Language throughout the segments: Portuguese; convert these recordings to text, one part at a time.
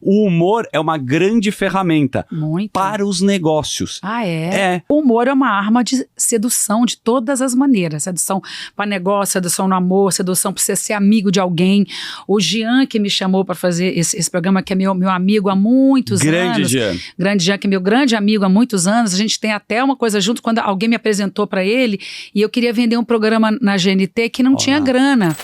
O humor é uma grande ferramenta Muito. para os negócios. Ah, é? É. O humor é uma arma de sedução de todas as maneiras. Sedução para negócio, sedução no amor, sedução para você ser amigo de alguém. O Jean, que me chamou para fazer esse programa, que é meu amigo há muitos anos. Jean. Grande Jean, que é meu grande amigo há muitos anos. A gente tem até uma coisa junto, quando alguém me apresentou para ele, e eu queria vender um programa na GNT que não tinha grana.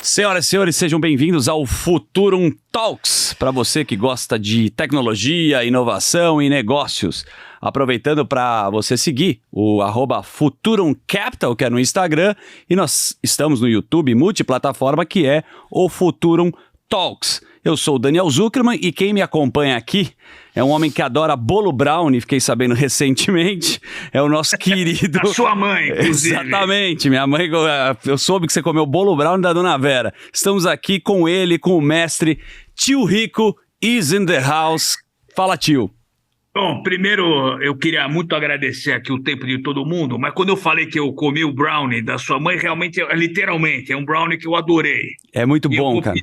Senhoras e senhores, sejam bem-vindos ao Futurum Talks, para você que gosta de tecnologia, inovação e negócios. Aproveitando para você seguir o @Futurum Capital, que é no Instagram, e nós estamos no YouTube multiplataforma, que é o Futurum Talks. Eu sou o Daniel Zuckerman e quem me acompanha aqui é um homem que adora bolo brownie, fiquei sabendo recentemente, é o nosso querido... A sua mãe, inclusive. Exatamente, minha mãe, eu soube que você comeu bolo brownie da Dona Vera. Estamos aqui com ele, com o mestre Tio Rico is in the house. Fala, tio. Bom, primeiro eu queria muito agradecer aqui o tempo de todo mundo, mas quando eu falei que eu comi o brownie da sua mãe, realmente, literalmente, é um brownie que eu adorei. É muito bom, cara.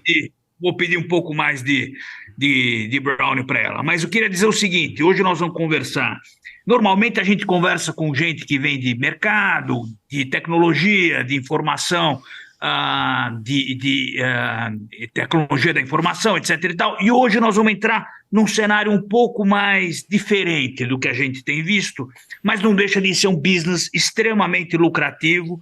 Vou pedir um pouco mais de brownie para ela. Mas eu queria dizer o seguinte, hoje nós vamos conversar. Normalmente a gente conversa com gente que vem de mercado, de tecnologia, de informação, de tecnologia da informação, etc. e tal. E hoje nós vamos entrar num cenário um pouco mais diferente do que a gente tem visto, mas não deixa de ser um business extremamente lucrativo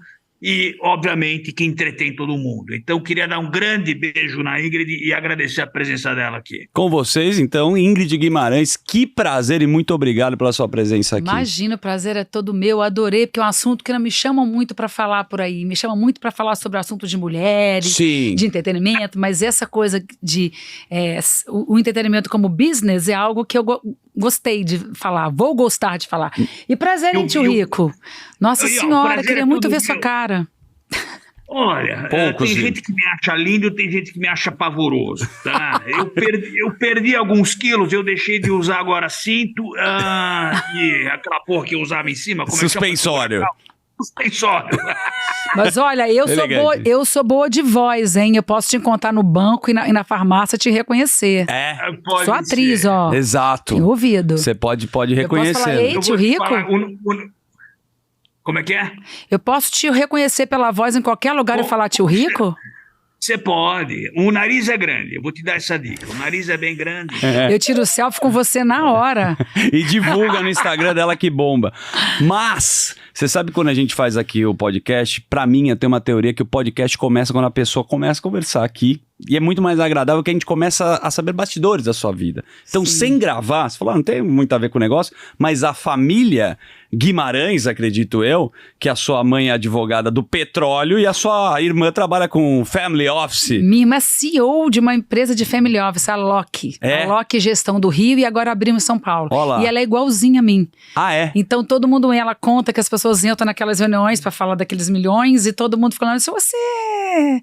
e, obviamente, que entretém todo mundo. Então, queria dar um grande beijo na Ingrid e agradecer a presença dela aqui. Com vocês, então, Ingrid Guimarães, que prazer e muito obrigado pela sua presença aqui. Imagina, o prazer é todo meu, adorei, porque é um assunto que não me chama muito para falar por aí, me chama muito para falar sobre o assunto de mulheres, Sim. De entretenimento, mas essa coisa de o entretenimento como business é algo que eu gostei de falar, vou gostar de falar. E prazer, hein, tio Rico? Nossa Senhora, queria muito ver sua cara. Olha, tem gente que me acha lindo, tem gente que me acha pavoroso, tá? Eu perdi alguns quilos, eu deixei de usar agora cinto e aquela porra que eu usava em cima. Como Suspensório. Suspensório. Mas olha, eu sou boa de voz, hein? Eu posso te encontrar no banco e na farmácia te reconhecer. Pode sou atriz, ser. ó. Exato. Tem ouvido. Você pode reconhecer. Eu posso falar, ei, tio Rico? Como é que é? Eu posso te reconhecer pela voz em qualquer lugar e falar tio Rico? Você pode. O nariz é grande, eu vou te dar essa dica. O nariz é bem grande. Eu tiro o selfie com você na hora. E divulga no Instagram dela que bomba. Mas, você sabe quando a gente faz aqui o podcast, pra mim eu tenho uma teoria que o podcast começa quando a pessoa começa a conversar aqui. E é muito mais agradável que a gente começa a saber bastidores da sua vida. Então, sem gravar, você falou, não tem muito a ver com o negócio, mas a família Guimarães, acredito eu, que a sua mãe é advogada do petróleo e a sua irmã trabalha com family office. Minha irmã é CEO de uma empresa de family office, a Loki. A Loki Gestão do Rio, e agora abrimos em São Paulo. Olá. E ela é igualzinha a mim. Ah, é? Então todo mundo, ela conta que as pessoas entram naquelas reuniões para falar daqueles milhões e todo mundo falando, isso é você...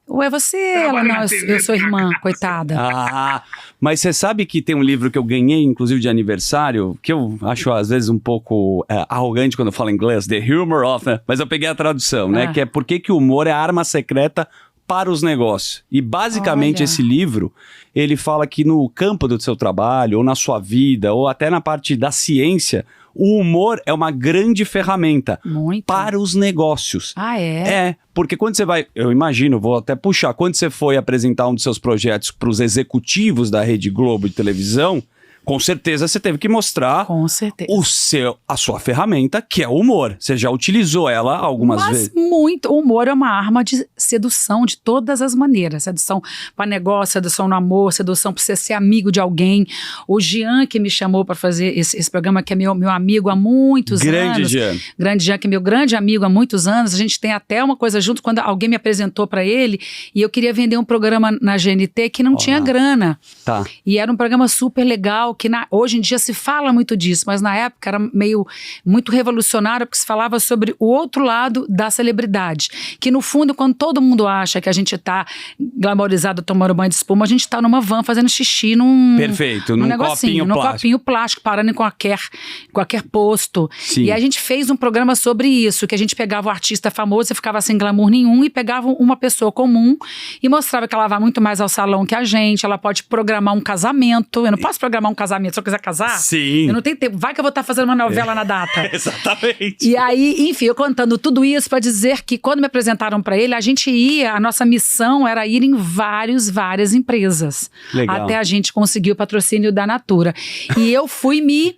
Ué, você? Ela, não, eu sou irmã, coitada. Mas você sabe que tem um livro que eu ganhei, inclusive de aniversário, que eu acho às vezes um pouco arrogante quando eu falo inglês, The Humor of, né? Mas eu peguei a tradução, né? Que é Por que o humor é a arma secreta para os negócios. E basicamente esse livro, ele fala que no campo do seu trabalho, ou na sua vida, ou até na parte da ciência, o humor é uma grande ferramenta para os negócios. Ah, é? Porque quando você vai, eu imagino, vou até puxar, quando você foi apresentar um dos seus projetos para os executivos da Rede Globo de televisão, com certeza você teve que mostrar a sua ferramenta, que é o humor. Você já utilizou ela algumas vezes. Muito. O humor é uma arma de sedução de todas as maneiras. Sedução para negócio, sedução no amor, sedução para você ser amigo de alguém. O Jean, que me chamou para fazer esse programa, que é meu amigo há muitos anos. Grande Jean, que é meu grande amigo há muitos anos. A gente tem até uma coisa junto, quando alguém me apresentou para ele, e eu queria vender um programa na GNT que não tinha grana. Tá. E era um programa super legal, que hoje em dia se fala muito disso, mas na época era muito revolucionário, porque se falava sobre o outro lado da celebridade, que no fundo, quando todo mundo acha que a gente tá glamorizado tomando banho de espuma, a gente tá numa van fazendo xixi Perfeito, num negocinho, copinho plástico, parando em qualquer posto. Sim. E a gente fez um programa sobre isso, que a gente pegava o artista famoso e ficava sem glamour nenhum, e pegava uma pessoa comum e mostrava que ela vai muito mais ao salão que a gente, ela pode programar um casamento. Eu não posso programar um casamento se eu quiser casar? Sim. Eu não tenho tempo. Vai que eu vou estar fazendo uma novela na data. Exatamente. E aí, enfim, eu contando tudo isso para dizer que quando me apresentaram para ele, a nossa missão era ir em várias empresas. Legal. Até a gente conseguir o patrocínio da Natura. E eu fui me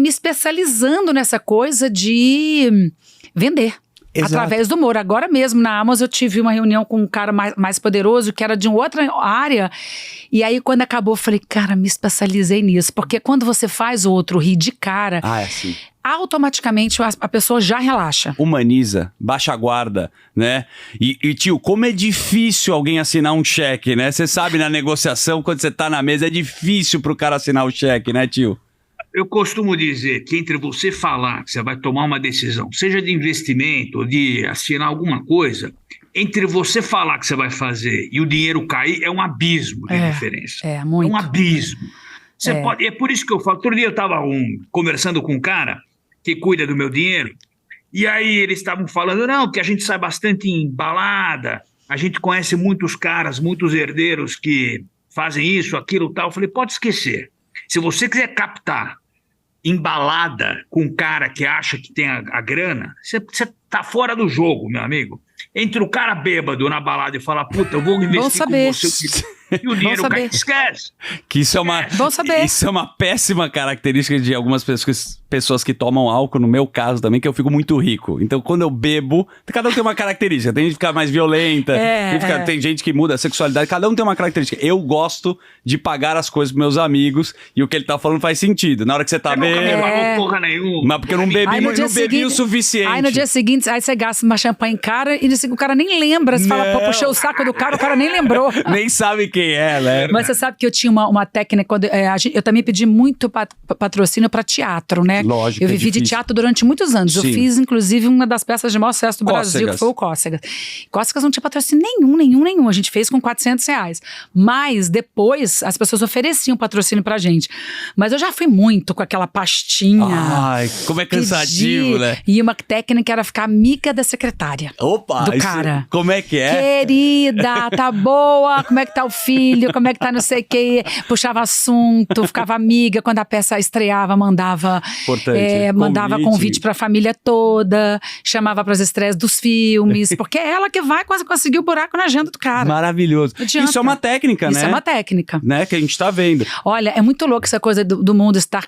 especializando nessa coisa de vender. Exato. Através do humor. Agora mesmo, na Amazon, eu tive uma reunião com um cara mais poderoso, que era de uma outra área, e aí quando acabou, eu falei, cara, me especializei nisso, porque quando você faz o outro rir de cara, Assim. automaticamente a pessoa já relaxa. Humaniza, baixa a guarda, né? E tio, como é difícil alguém assinar um cheque, né? Você sabe, na negociação, quando você tá na mesa, é difícil pro cara assinar o cheque, né, tio? Eu costumo dizer que entre você falar que você vai tomar uma decisão, seja de investimento ou de assinar alguma coisa, entre você falar que você vai fazer e o dinheiro cair, é um abismo de diferença. É, muito. É um abismo. É por isso que eu falo. Outro dia eu estava conversando com um cara que cuida do meu dinheiro, e aí eles estavam falando, não, que a gente sai bastante em balada, a gente conhece muitos caras, muitos herdeiros que fazem isso, aquilo, tal. Eu falei, pode esquecer. Se você quiser captar embalada com um cara que acha que tem a grana, você tá fora do jogo, meu amigo. Entre o cara bêbado na balada e falar, puta, eu vou investir com você, e o dinheiro cai, esquece. Que isso é uma péssima característica de algumas pessoas que tomam álcool, no meu caso também, que eu fico muito rico. Então, quando eu bebo, cada um tem uma característica. Tem gente que fica mais violenta, tem gente que muda a sexualidade, cada um tem uma característica. Eu gosto de pagar as coisas pros meus amigos, e o que ele tá falando faz sentido. Na hora que você tá bebendo... Não pagou porra nenhuma. Mas porque eu não bebi o suficiente. Aí no dia seguinte, aí você gasta uma champanhe cara e o cara nem lembra. Você fala, pô, puxei o saco do cara, o cara nem lembrou. Nem sabe quem é, né? Mas você sabe que eu tinha uma técnica, quando eu também pedi muito patrocínio para teatro, né? Lógico. Eu vivi de teatro durante muitos anos. Sim. Eu fiz, inclusive, uma das peças de maior sucesso do Brasil, que foi o Cócegas. Cócegas não tinha patrocínio nenhum. A gente fez com R$400. Mas depois as pessoas ofereciam patrocínio pra gente. Mas eu já fui muito com aquela pastinha. Ai, como é cansativo, né? E uma técnica era ficar amiga da secretária. Opa! Do cara. Como é que é? Querida, tá boa? Como é que tá o filho? Como é que tá não sei o quê? Puxava assunto, ficava amiga. Quando a peça estreava, mandava convite pra família toda, chamava pras estreias dos filmes, porque é ela que vai conseguir o buraco na agenda do cara. Maravilhoso. Isso é uma técnica, né? Isso é uma técnica. Né? Que a gente tá vendo. Olha, é muito louco essa coisa do mundo estar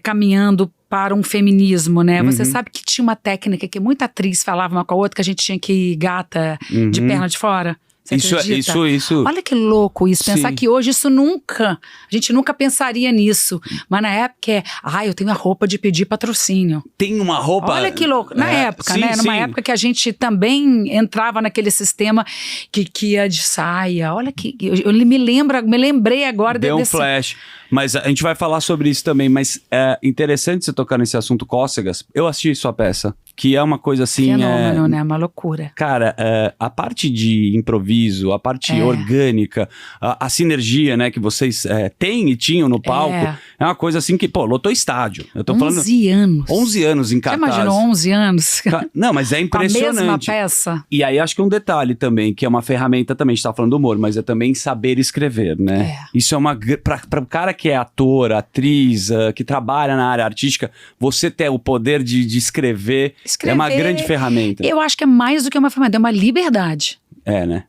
caminhando para um feminismo, né? Você sabe que tinha uma técnica que muita atriz falava uma com a outra, que a gente tinha que ir gata de perna de fora. Isso. Olha que louco isso. Pensar Sim. que hoje a gente nunca pensaria nisso. Mas na época eu tenho a roupa de pedir patrocínio. Tem uma roupa... Olha que louco. Na época, né? Numa época que a gente também entrava naquele sistema que ia de saia. Olha que... Eu me lembrei agora desse... Deu um flash. Mas a gente vai falar sobre isso também. Mas é interessante você tocar nesse assunto Cócegas. Eu assisti sua peça, que é uma coisa assim... Fenômeno, né? Uma loucura. Cara, a parte de improviso, a parte orgânica, a sinergia, né, que vocês têm e tinham no palco, é uma coisa assim que, lotou estádio. Eu tô 11 anos. 11 anos em cartaz. Você imaginou 11 anos? Não, mas é impressionante. A mesma peça. E aí acho que um detalhe também, que é uma ferramenta também, a gente tá falando do humor, mas é também saber escrever, né? Isso é pra o cara que é ator, atriz, que trabalha na área artística, você ter o poder de escrever é uma grande ferramenta. Eu acho que é mais do que uma ferramenta, é uma liberdade. Né?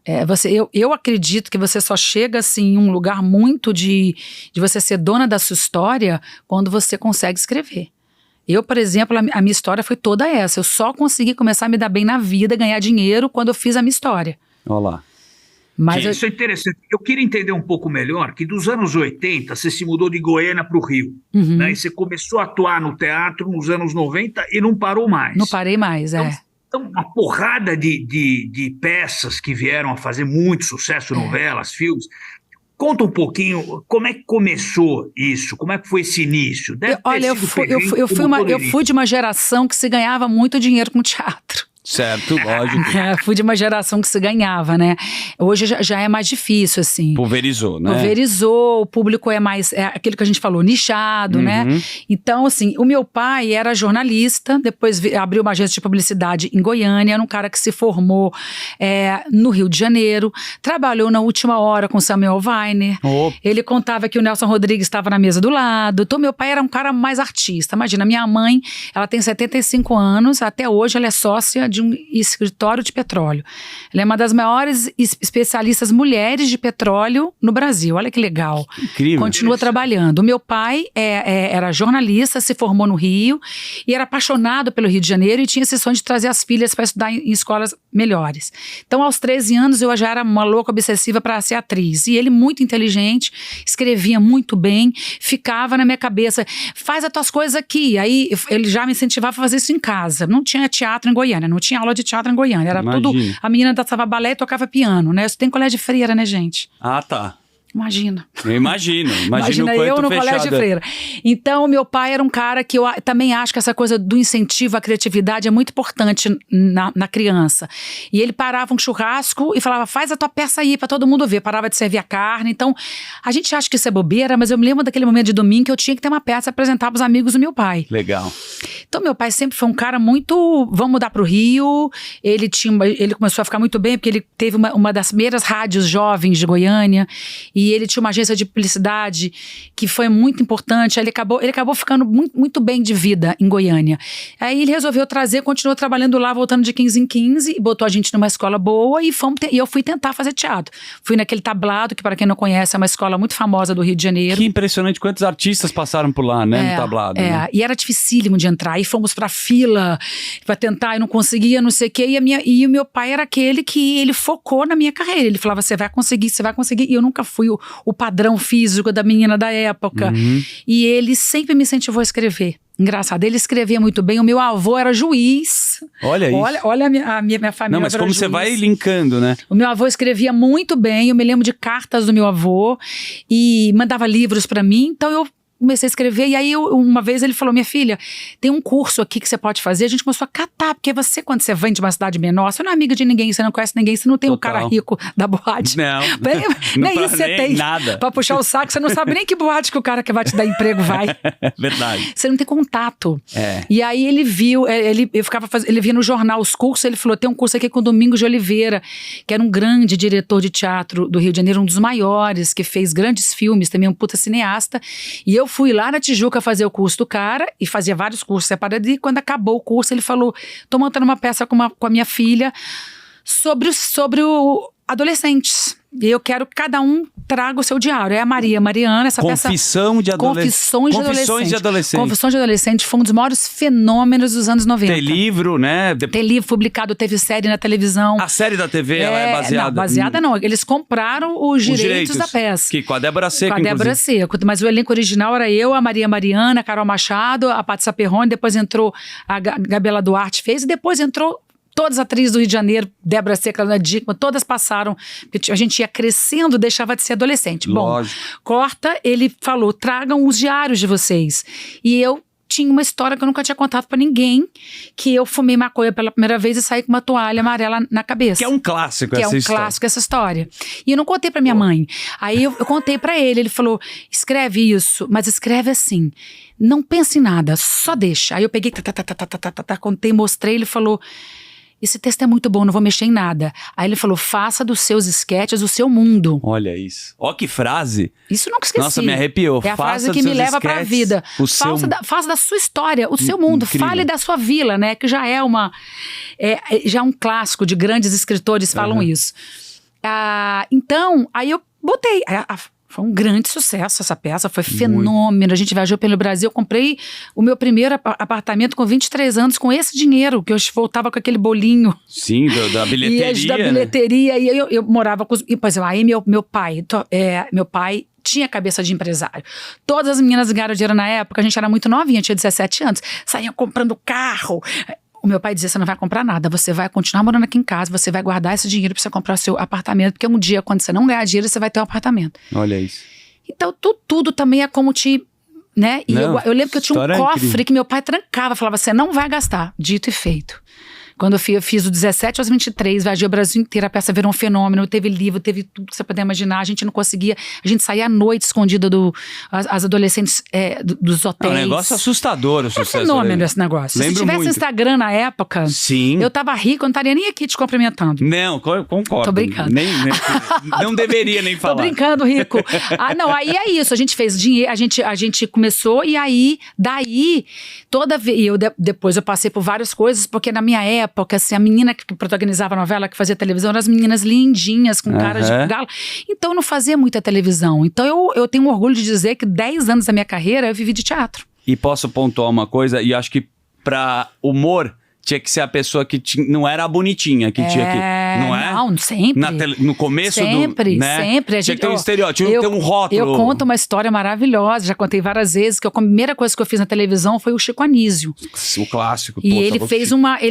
Eu acredito que você só chega assim em um lugar muito de você ser dona da sua história quando você consegue escrever. Eu, por exemplo, a minha história foi toda essa. Eu só consegui começar a me dar bem na vida, ganhar dinheiro quando eu fiz a minha história. Olha lá. Mas isso é interessante. Eu queria entender um pouco melhor que dos anos 80 você se mudou de Goiânia para o Rio. Né? E você começou a atuar no teatro nos anos 90 e não parou mais. Não parei mais, Então, uma porrada de peças que vieram a fazer muito sucesso, novelas, filmes. Conta um pouquinho como é que começou isso, como é que foi esse início. Eu fui de uma geração que se ganhava muito dinheiro com teatro. Certo, lógico. Fui de uma geração que se ganhava, né? Hoje já é mais difícil, assim. Pulverizou, né? Pulverizou, o público é mais, aquilo que a gente falou, nichado, né? Então, assim, o meu pai era jornalista, depois abriu uma agência de publicidade em Goiânia, era um cara que se formou no Rio de Janeiro, trabalhou na Última Hora com Samuel Weiner. Ele contava que o Nelson Rodrigues estava na mesa do lado. Então, meu pai era um cara mais artista. Imagina, minha mãe, ela tem 75 anos, até hoje ela é sócia de um escritório de petróleo. Ela é uma das maiores especialistas mulheres de petróleo no Brasil. Olha que legal. Incrível. Continua trabalhando. O meu pai era jornalista, se formou no Rio e era apaixonado pelo Rio de Janeiro e tinha esse sonho de trazer as filhas para estudar em escolas melhores. Então, aos 13 anos, eu já era uma louca obsessiva para ser atriz. E ele, muito inteligente, escrevia muito bem, ficava na minha cabeça, faz as tuas coisas aqui. Aí, ele já me incentivava a fazer isso em casa. Não tinha teatro em Goiânia, não tinha aula de teatro em Goiânia. Era tudo. A menina dançava balé e tocava piano, né? Isso tem colégio de freira, né, gente? Ah, tá. Imagina. Eu imagino Imagina eu no colégio de freira. Então, meu pai era um cara que eu também acho que essa coisa do incentivo à criatividade é muito importante na criança. E ele parava um churrasco e falava, faz a tua peça aí pra todo mundo ver. Parava de servir a carne. Então, a gente acha que isso é bobeira, mas eu me lembro daquele momento de domingo que eu tinha que ter uma peça e apresentar pros amigos do meu pai. Legal. Então, meu pai sempre foi um cara muito, vamos mudar pro Rio. Ele começou a ficar muito bem, porque ele teve uma das primeiras rádios jovens de Goiânia. E ele tinha uma agência de publicidade que foi muito importante. Aí ele acabou ficando muito, muito bem de vida em Goiânia. Aí ele resolveu trazer, continuou trabalhando lá, voltando de 15 em 15, e botou a gente numa escola boa e eu fui tentar fazer teatro. Fui naquele Tablado, que para quem não conhece é uma escola muito famosa do Rio de Janeiro. Que impressionante quantos artistas passaram por lá, né, no Tablado. Né? E era dificílimo de entrar. Aí fomos pra fila pra tentar, eu não conseguia, não sei o quê. E o meu pai era aquele que ele focou na minha carreira. Ele falava, você vai conseguir. E eu nunca fui o padrão físico da menina da época. E ele sempre me incentivou a escrever. Engraçado, ele escrevia muito bem. O meu avô era juiz. Olha isso. Olha a minha família. Não, mas como você vai linkando, né? O meu avô escrevia muito bem. Eu me lembro de cartas do meu avô e mandava livros pra mim. Então eu comecei a escrever, e aí uma vez ele falou, minha filha, tem um curso aqui que você pode fazer. A gente começou a catar, porque você, quando você vem de uma cidade menor, você não é amiga de ninguém, você não conhece ninguém, você não tem um cara rico da boate. Não. Nem isso você tem. Nada. Pra puxar o saco, você não sabe nem que boate que o cara que vai te dar emprego vai. Verdade. Você não tem contato. E aí ele viu, ele via no jornal os cursos, ele falou, tem um curso aqui com o Domingos de Oliveira, que era um grande diretor de teatro do Rio de Janeiro, um dos maiores, que fez grandes filmes, também um puta cineasta, e eu fui lá na Tijuca fazer o curso do cara, e fazia vários cursos separados, e quando acabou o curso, ele falou, tô montando uma peça com a minha filha sobre o adolescentes. E eu quero que cada um traga o seu diário. É a Mariana, essa Confissões peça... Confissões de Adolescente. Confissões de Adolescente foi um dos maiores fenômenos dos anos 90. Tem livro, né? Tem livro publicado, teve série na televisão. A série da TV, ela é baseada... Não, baseada não. Eles compraram os direitos da peça. Que com a Débora Seco, Mas o elenco original era eu, a Mariana, a Carol Machado, a Patrícia Perrone, depois entrou a Gabriela Duarte, fez, e depois entrou... Todas as atrizes do Rio de Janeiro, Débora Seca, Ana Dickman, todas passaram, a gente ia crescendo, deixava de ser adolescente. Lógico. Bom, corta, ele falou, tragam os diários de vocês. E eu tinha uma história que eu nunca tinha contado pra ninguém, que eu fumei maconha pela primeira vez e saí com uma toalha amarela na cabeça. Que é um clássico essa história. Clássico essa história. E eu não contei pra minha mãe. Aí eu contei pra ele falou, escreve isso, mas escreve assim, não pense em nada, só deixa. Aí eu peguei, contei, mostrei, ele falou... Esse texto é muito bom, não vou mexer em nada. Aí ele falou, faça dos seus esquetes o seu mundo. Olha isso. Ó que frase. Isso eu nunca esqueci. Nossa, me arrepiou. É a frase que me leva pra vida. Faça da sua história, o seu mundo. Incrível. Fale da sua vila, né? Que já é já é um clássico de grandes escritores falam isso. Então, aí eu botei... Foi um grande sucesso essa peça, foi fenômeno. A gente viajou pelo Brasil, eu comprei o meu primeiro apartamento com 23 anos com esse dinheiro, que eu voltava com aquele bolinho. Sim, da bilheteria. Da bilheteria, né? E eu morava com... Aí meu pai tinha cabeça de empresário. Todas as meninas ganharam dinheiro na época, a gente era muito novinha, tinha 17 anos, saíam comprando carro... o meu pai dizia, você não vai comprar nada, você vai continuar morando aqui em casa, você vai guardar esse dinheiro pra você comprar o seu apartamento, porque um dia, quando você não ganhar dinheiro, você vai ter um apartamento. Olha isso. Então, tudo também é como te... Né? E Não, eu lembro que eu tinha um história cofre incrível. que meu pai trancava, falava, você não vai gastar. Dito e feito. Quando eu fiz do 17 aos 23, viajei o Brasil inteiro, a peça virou um fenômeno, teve livro, teve tudo que você puder imaginar, a gente não conseguia, a gente saía à noite escondida as adolescentes dos É hotéis. um negócio assustador o É sucesso. fenômeno esse negócio. Lembro Se tivesse muito. Instagram na época, Sim. eu tava rico, eu não estaria nem aqui te cumprimentando. Não, concordo. Tô brincando. Não deveria nem falar. Tô brincando, Rico. Não, aí é isso, a gente fez dinheiro, a gente começou e aí, daí, toda vez, depois eu passei por várias coisas, porque na minha época, assim, a menina que protagonizava a novela, que fazia televisão, eram as meninas lindinhas, com cara de gala, então eu não fazia muita televisão, então eu tenho orgulho de dizer que 10 anos da minha carreira eu vivi de teatro. E posso pontuar uma coisa, e acho que pra humor tinha que ser a pessoa que não era a bonitinha, que tinha que... Não é? Não, sempre. No começo sempre, do... Né? Sempre. Tinha que ter um estereótipo, tinha que ter um rótulo. Eu conto uma história maravilhosa, já contei várias vezes, que a primeira coisa que eu fiz na televisão foi o Chico Anísio. O clássico. E ele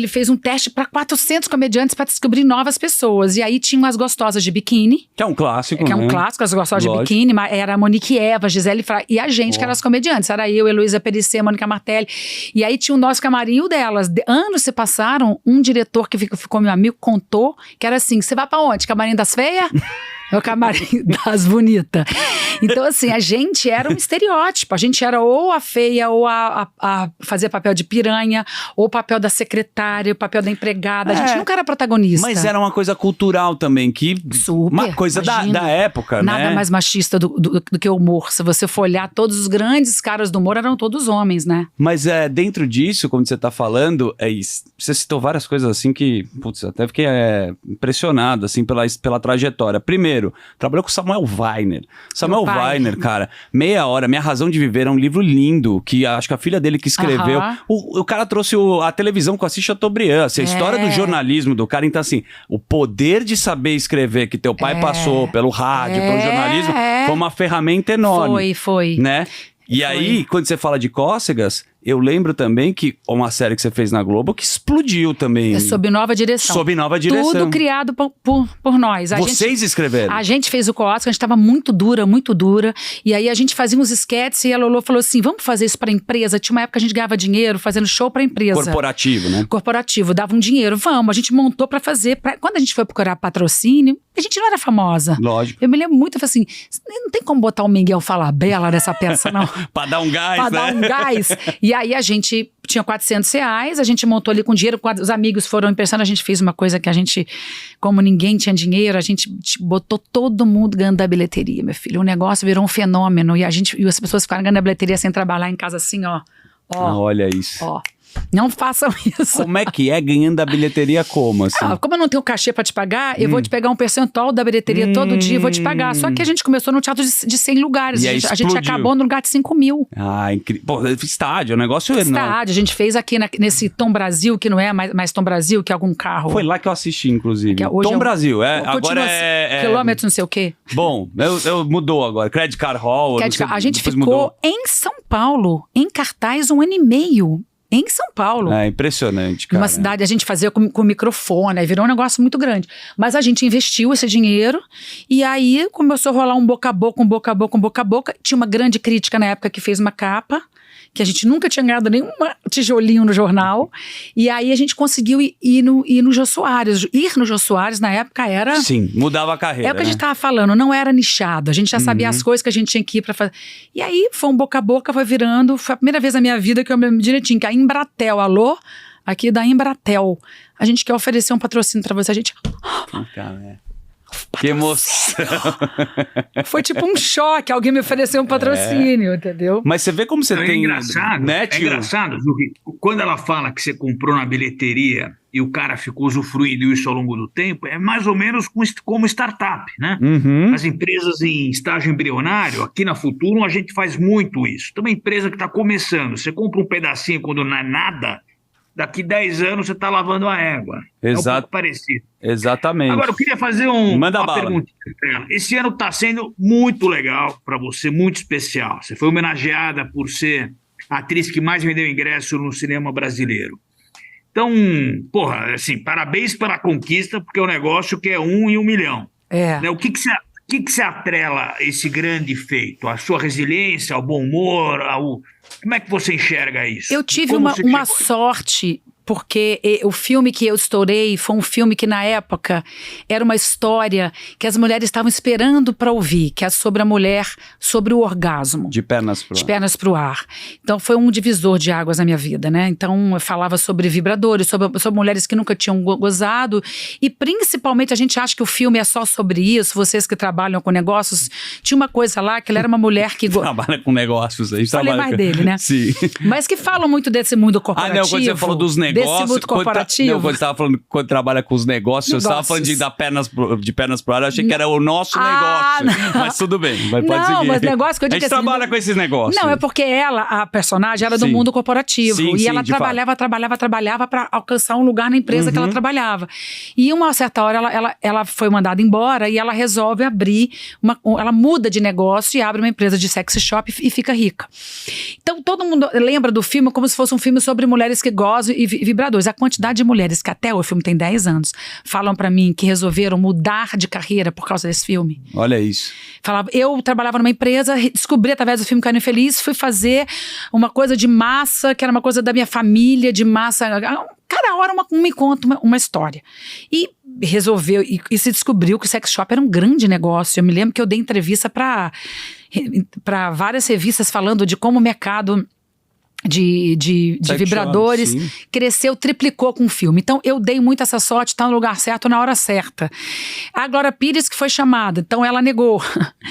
fez um teste para 400 comediantes para descobrir novas pessoas. E aí tinham as gostosas de biquíni. Que é um clássico, Que é um né? clássico, as gostosas Lógico. de biquíni. Era a Monique Eva, Gisele Fra e a gente, que eram as comediantes. Era eu, Heloísa Perissé, Mônica Martelli. E aí tinha o nosso camarim e o delas. Anos se passaram, um diretor que ficou meu amigo contou que era assim, você vai pra onde? Camarim das feias? É o camarim das bonitas. Então, assim, a gente era um estereótipo. A gente era ou a feia, ou a fazer papel de piranha, ou o papel da secretária, o papel da empregada. A gente nunca era protagonista. Mas era uma coisa cultural também, que... Super, uma coisa da época, nada né? mais machista do que o humor. Se você for olhar, todos os grandes caras do humor eram todos homens, né? Mas dentro disso, quando você tá falando, você citou várias coisas assim que, putz, até fiquei impressionado, assim, pela trajetória. Primeiro, trabalhou com Samuel Weiner. Samuel Weiner, cara, Meia Hora, Minha Razão de Viver, é um livro lindo, que acho que a filha dele que escreveu. O cara trouxe a televisão com Assis Chateaubriand, assim, a história do jornalismo do cara. Então, assim, o poder de saber escrever que teu pai passou pelo rádio, pelo jornalismo, foi uma ferramenta enorme. Foi. Né? E aí, quando você fala de Cócegas, eu lembro também que uma série que você fez na Globo que explodiu também. Sob nova direção. Sob nova direção. Tudo criado por nós. Vocês escreveram? A gente fez o Cócegas, a gente estava muito dura. E aí a gente fazia uns esquetes e a Lolo falou assim, vamos fazer isso para empresa? Tinha uma época que a gente ganhava dinheiro fazendo show para empresa. Corporativo, né? Corporativo, dava um dinheiro. Vamos, a gente montou para fazer. Quando a gente foi procurar patrocínio, a gente não era famosa. Lógico. Eu me lembro muito, eu falei assim, não tem como botar o Miguel Falabella nessa peça, não. Pra dar um gás, Pra dar um gás. E aí a gente tinha R$400, a gente montou ali com dinheiro, os amigos foram emprestando, a gente fez uma coisa que a gente, como ninguém tinha dinheiro, a gente botou todo mundo ganhando da bilheteria, meu filho. O negócio virou um fenômeno e as pessoas ficaram ganhando a bilheteria sem trabalhar em casa assim, ó. Olha isso. Ó. Não façam isso. Como é que é ganhando a bilheteria como, assim? Como eu não tenho cachê pra te pagar, eu vou te pegar um percentual da bilheteria todo dia e vou te pagar. Só que a gente começou no teatro de 100 lugares. A gente acabou no lugar de 5 mil. Incrível. Pô, estádio, é um negócio enorme. Estádio, a gente fez aqui nesse Tom Brasil, que não é mais Tom Brasil, que é algum carro. Foi lá que eu assisti, inclusive. Hoje Tom Brasil, agora quilômetros não sei o quê. Bom, mudou agora. Credit Card Hall. A gente ficou em São Paulo, em cartaz 1 ano e meio. Em São Paulo. É impressionante, cara. Uma cidade, a gente fazia com microfone, aí virou um negócio muito grande. Mas a gente investiu esse dinheiro e aí começou a rolar um boca a boca. Tinha uma grande crítica na época que fez uma capa, que a gente nunca tinha ganhado nenhum tijolinho no jornal. E aí a gente conseguiu ir no Jô Soares. Ir no Jô Soares na época era... Sim, mudava a carreira. É o que a gente tava falando, não era nichado. A gente já sabia as coisas que a gente tinha que ir pra fazer. E aí foi um boca a boca, foi virando. Foi a primeira vez na minha vida que eu me lembro direitinho, que a Embratel, alô? Aqui da Embratel. A gente quer oferecer um patrocínio pra você. A gente... Que emoção. Foi tipo um choque, alguém me ofereceu um patrocínio, entendeu? Mas você vê como você tem... Engraçado, né, é engraçado, Zuki, quando ela fala que você comprou na bilheteria e o cara ficou usufruindo isso ao longo do tempo, é mais ou menos como startup, né? As empresas em estágio embrionário, aqui na Futuro, a gente faz muito isso. Tem uma empresa que está começando, você compra um pedacinho quando não é nada, daqui 10 anos você está lavando a égua. Exato. É um pouco parecido. Exatamente. Agora, eu queria fazer uma pergunta para ela. Esse ano está sendo muito legal para você, muito especial. Você foi homenageada por ser a atriz que mais vendeu ingresso no cinema brasileiro. Então, porra, assim, parabéns pela conquista, porque é um negócio que é 1 em 1 milhão. Né? O que você atrela a esse grande feito? A sua resiliência, ao bom humor, como é que você enxerga isso? Eu tive uma sorte, porque o filme que eu estourei foi um filme que, na época, era uma história que as mulheres estavam esperando para ouvir, que é sobre a mulher, sobre o orgasmo. De pernas pro ar. De pernas pro ar. Então, foi um divisor de águas na minha vida, né? Então, eu falava sobre vibradores, sobre mulheres que nunca tinham gozado, e principalmente, a gente acha que o filme é só sobre isso, vocês que trabalham com negócios, tinha uma coisa lá, que ela era uma mulher que... Trabalha com negócios, a gente Falei mais dele, né? Sim. Mas que falam muito desse mundo corporativo. Não, quando você falou dos negócios... Desse mundo corporativo. Quando você estava falando quando trabalha com os negócios, você estava falando de pernas pro ar, eu achei que era o nosso negócio. Não. Mas tudo bem, pode seguir. Não, mas negócio que eu digo A gente assim, trabalha com esses negócios. Não, é porque ela, a personagem, era do Sim. mundo corporativo. Sim, e ela trabalhava para alcançar um lugar na empresa que ela trabalhava. E uma certa hora ela foi mandada embora e ela resolve abrir, ela muda de negócio e abre uma empresa de sexy shop e fica rica. Então todo mundo lembra do filme como se fosse um filme sobre mulheres que gozam e vibradores. A quantidade de mulheres que até o filme tem 10 anos falam pra mim que resolveram mudar de carreira por causa desse filme. Olha isso. Falava, eu trabalhava numa empresa, descobri através do filme Carne Feliz, fui fazer uma coisa de massa, que era uma coisa da minha família, de massa. Cada hora me conta uma história. E resolveu, e se descobriu que o sex shop era um grande negócio. Eu me lembro que eu dei entrevista para várias revistas falando de como o mercado de vibradores cresceu, triplicou com o filme. Então eu dei muito essa sorte, estar no lugar certo na hora certa. A Glória Pires que foi chamada, então ela negou.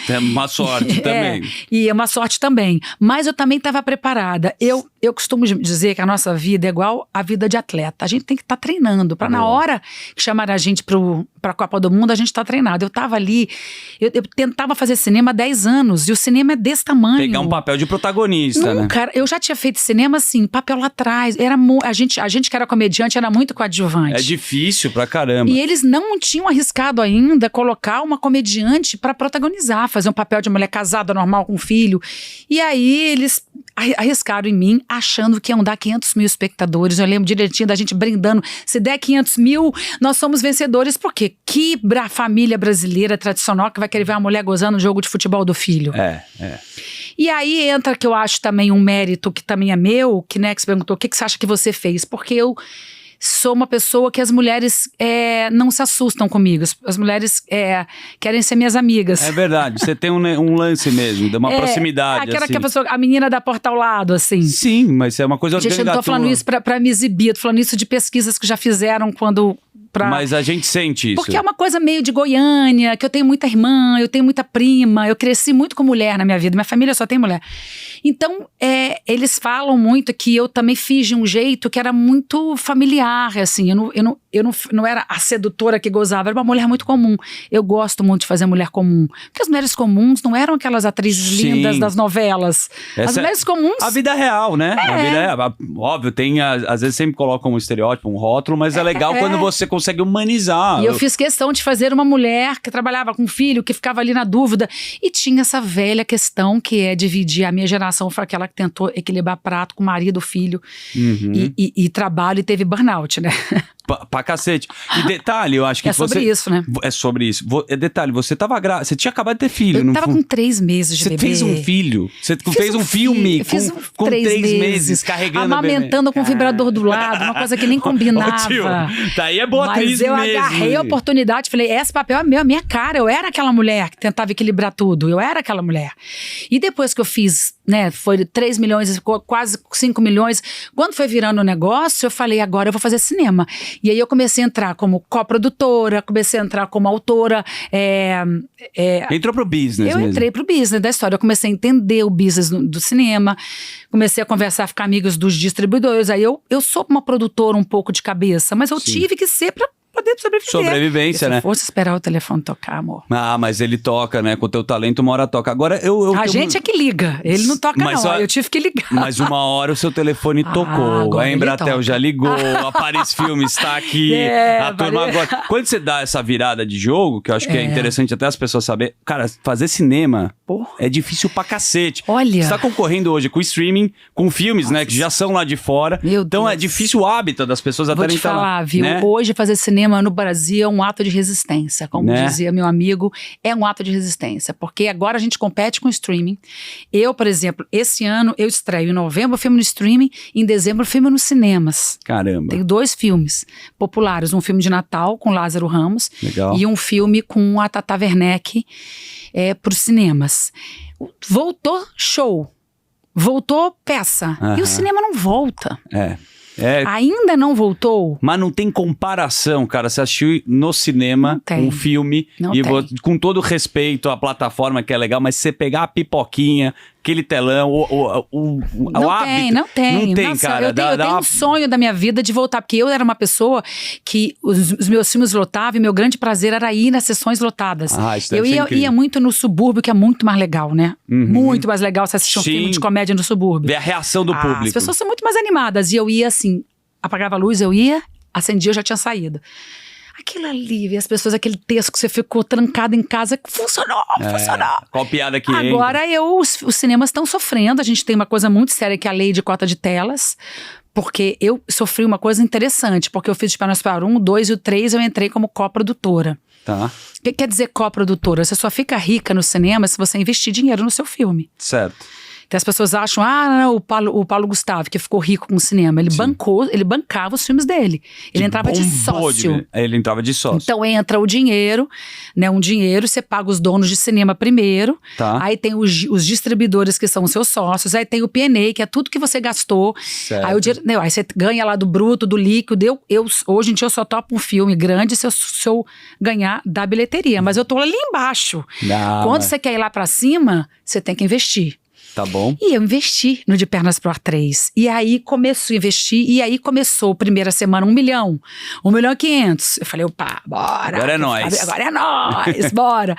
É uma sorte também. E é uma sorte também. Mas eu também estava preparada. Eu costumo dizer que a nossa vida é igual a vida de atleta. A gente tem que estar treinando para na hora que chamar a gente para a Copa do Mundo, a gente está treinado. Eu estava ali, eu tentava fazer cinema há 10 anos e o cinema é desse tamanho. Pegar um papel de protagonista, né? Cara, eu já tinha feito cinema assim, papel lá atrás. A gente que era comediante era muito coadjuvante. É difícil pra caramba. E eles não tinham arriscado ainda colocar uma comediante para protagonizar, fazer um papel de mulher casada normal com filho. E aí eles arriscaram em mim, achando que iam dar 500 mil espectadores. Eu lembro direitinho da gente brindando. Se der 500 mil, nós somos vencedores. Por quê? Que família brasileira tradicional que vai querer ver uma mulher gozando no jogo de futebol do filho. E aí entra que eu acho também um mérito que também é meu, que você perguntou, o que você acha que você fez? Porque eu sou uma pessoa que as mulheres não se assustam comigo. As mulheres querem ser minhas amigas. É verdade, você tem um lance mesmo, de uma proximidade. Aquela assim. que a menina da porta ao lado, assim. Sim, mas é uma coisa Gente, eu não tô falando isso pra me exibir, eu tô falando isso de pesquisas que já fizeram quando... Mas a gente sente isso. Porque é uma coisa meio de Goiânia, que eu tenho muita irmã, eu tenho muita prima, eu cresci muito com mulher na minha vida, minha família só tem mulher. Então, eles falam muito que eu também fiz de um jeito que era muito familiar, assim, eu não era a sedutora que gozava, era uma mulher muito comum. Eu gosto muito de fazer mulher comum, porque as mulheres comuns não eram aquelas atrizes lindas das novelas. As mulheres comuns... A vida real, né? A vida real. Óbvio, às vezes sempre colocam um estereótipo, um rótulo, mas é legal quando você consegue humanizar. E eu fiz questão de fazer uma mulher que trabalhava com filho, que ficava ali na dúvida, e tinha essa velha questão que é dividir. A minha geração foi aquela que tentou equilibrar prato com marido, filho e trabalho, e teve burnout, né? Pra cacete. E detalhe, eu acho que sobre isso, né? É sobre isso. Detalhe, você tava grávida, você tinha acabado de ter filho. Eu tava com 3 meses de bebê. Você fez um filho. Você fez um filme com 3 meses carregando amamentando com o vibrador do lado, uma coisa que nem combinava. Ô, tio, daí é boa atriz mesmo. Mas eu agarrei a oportunidade, falei, esse papel é meu, a minha cara. Eu era aquela mulher que tentava equilibrar tudo. Eu era aquela mulher. E depois que eu fiz, né, foi 3 milhões, quase 5 milhões. Quando foi virando o negócio, eu falei, agora eu vou fazer cinema. E aí eu comecei a entrar como coprodutora, comecei a entrar como autora. Entrou pro business mesmo. Entrei pro business da história. Eu comecei a entender o business do cinema, comecei a conversar, ficar amigos dos distribuidores. Aí eu sou uma produtora um pouco de cabeça, mas eu tive que ser pra poder sobreviver. Sobrevivência, Se né? eu fosse esperar o telefone tocar, amor. Ah, mas ele toca, né? Com o teu talento, uma hora toca. Agora, A gente é que liga. Ele não toca, Mas não. só- Eu tive que ligar. Mas uma hora o seu telefone tocou, agora a ele Embratel toca. já ligou, a Paris Filmes está aqui, É, a turma Paris- agora. Quando você dá essa virada de jogo, que eu acho que é interessante até as pessoas saberem, cara, fazer cinema Porra. é difícil pra cacete. Olha. Você tá concorrendo hoje com o streaming, com filmes, né, que já são lá de fora. Meu então Deus. é difícil o hábito das pessoas Vou até te entrar lá, falar, viu? né? Hoje fazer cinema no Brasil é um ato de resistência. Como Né? dizia meu amigo, é um ato de resistência. Porque agora a gente compete com o streaming. Eu, por exemplo, esse ano eu estreio em novembro o filme no streaming, em dezembro o filme nos cinemas. Caramba, Tenho 2 filmes populares. Um filme de Natal com Lázaro Ramos legal. e um filme com a Tata Werneck para os cinemas. Voltou show. Voltou peça. E Aham. o cinema não volta. É. Ainda não voltou. Mas não tem comparação, cara. Você assistiu no cinema Não tem. um filme Não e tem. com todo respeito à plataforma que é legal, mas você pegar a pipoquinha, aquele telão, o Não hábito. Não tem. Não tem, Nossa, cara. Eu tenho uma- um sonho da minha vida de voltar, porque eu era uma pessoa que os meus filmes lotavam e meu grande prazer era ir nas sessões lotadas. Ah, isso deve Eu ser ia incrível. muito no subúrbio, que é muito mais legal, né? Uhum. Muito mais legal você assistir um Sim. filme de comédia no subúrbio. Ver a reação do público. As pessoas são muito mais animadas. E eu ia assim, apagava a luz, eu ia, acendia, eu já tinha saído. Aquilo ali, as pessoas, aquele texto que você ficou trancado em casa, funcionou. Qual piada que entra? Agora os cinemas estão sofrendo. A gente tem uma coisa muito séria que é a lei de cota de telas. Porque eu sofri uma coisa interessante. Porque eu fiz Pernas para 1, 2 e o 3 eu entrei como coprodutora. Tá, O que quer dizer coprodutora? Você só fica rica no cinema se você investir dinheiro no seu filme. certo. Então as pessoas acham, não, o Paulo Gustavo, que ficou rico com o cinema, ele bancava os filmes dele. Ele entrava de Bombou sócio. Ele entrava de sócio. Então entra o dinheiro, né? Um dinheiro, você paga os donos de cinema primeiro. Tá. Aí tem os distribuidores que são os seus sócios. Aí tem o P&A, que é tudo que você gastou. Certo. Aí o dinheiro, aí você ganha lá do bruto, do líquido. Hoje em dia eu só topo um filme grande se eu ganhar da bilheteria. Mas eu tô ali embaixo. Não, Quando mas- você quer ir lá pra cima, você tem que investir. Tá bom. E eu investi no De Pernas pro Ar 3. E aí começou a investir, e aí começou, primeira semana, 1 milhão. 1 milhão e 500. Eu falei, opa, bora. Agora é nóis. Agora é nóis, bora.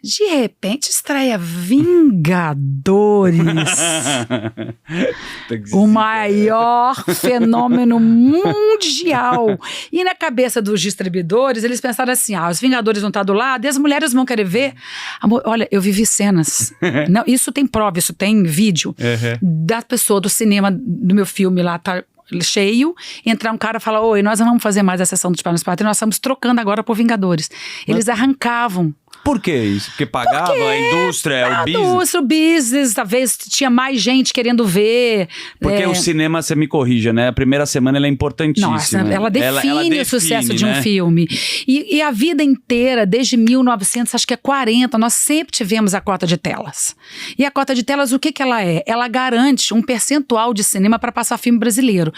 De repente estreia Vingadores. Tem que O maior fenômeno mundial. E na cabeça dos distribuidores, eles pensaram assim, os Vingadores vão estar do lado e as mulheres vão querer ver. Amor, olha, eu vivi cenas. Não, isso tem prova, isso tem vídeo. Da pessoa do cinema, do meu filme lá, tá cheio, entrar um cara e falar, oi, nós não vamos fazer mais a sessão dos Pernas Pátria, nós estamos trocando agora por Vingadores. Eles arrancavam. Por que isso? Porque pagava a indústria, o business? O business, talvez tinha mais gente querendo ver. Porque o cinema, você me corrija, né? A primeira semana ela é importantíssima. Nossa, ela define o sucesso de um né? filme. E a vida inteira, desde 1940, nós sempre tivemos a cota de telas. E a cota de telas, o que ela é? Ela garante um percentual de cinema para passar filme brasileiro.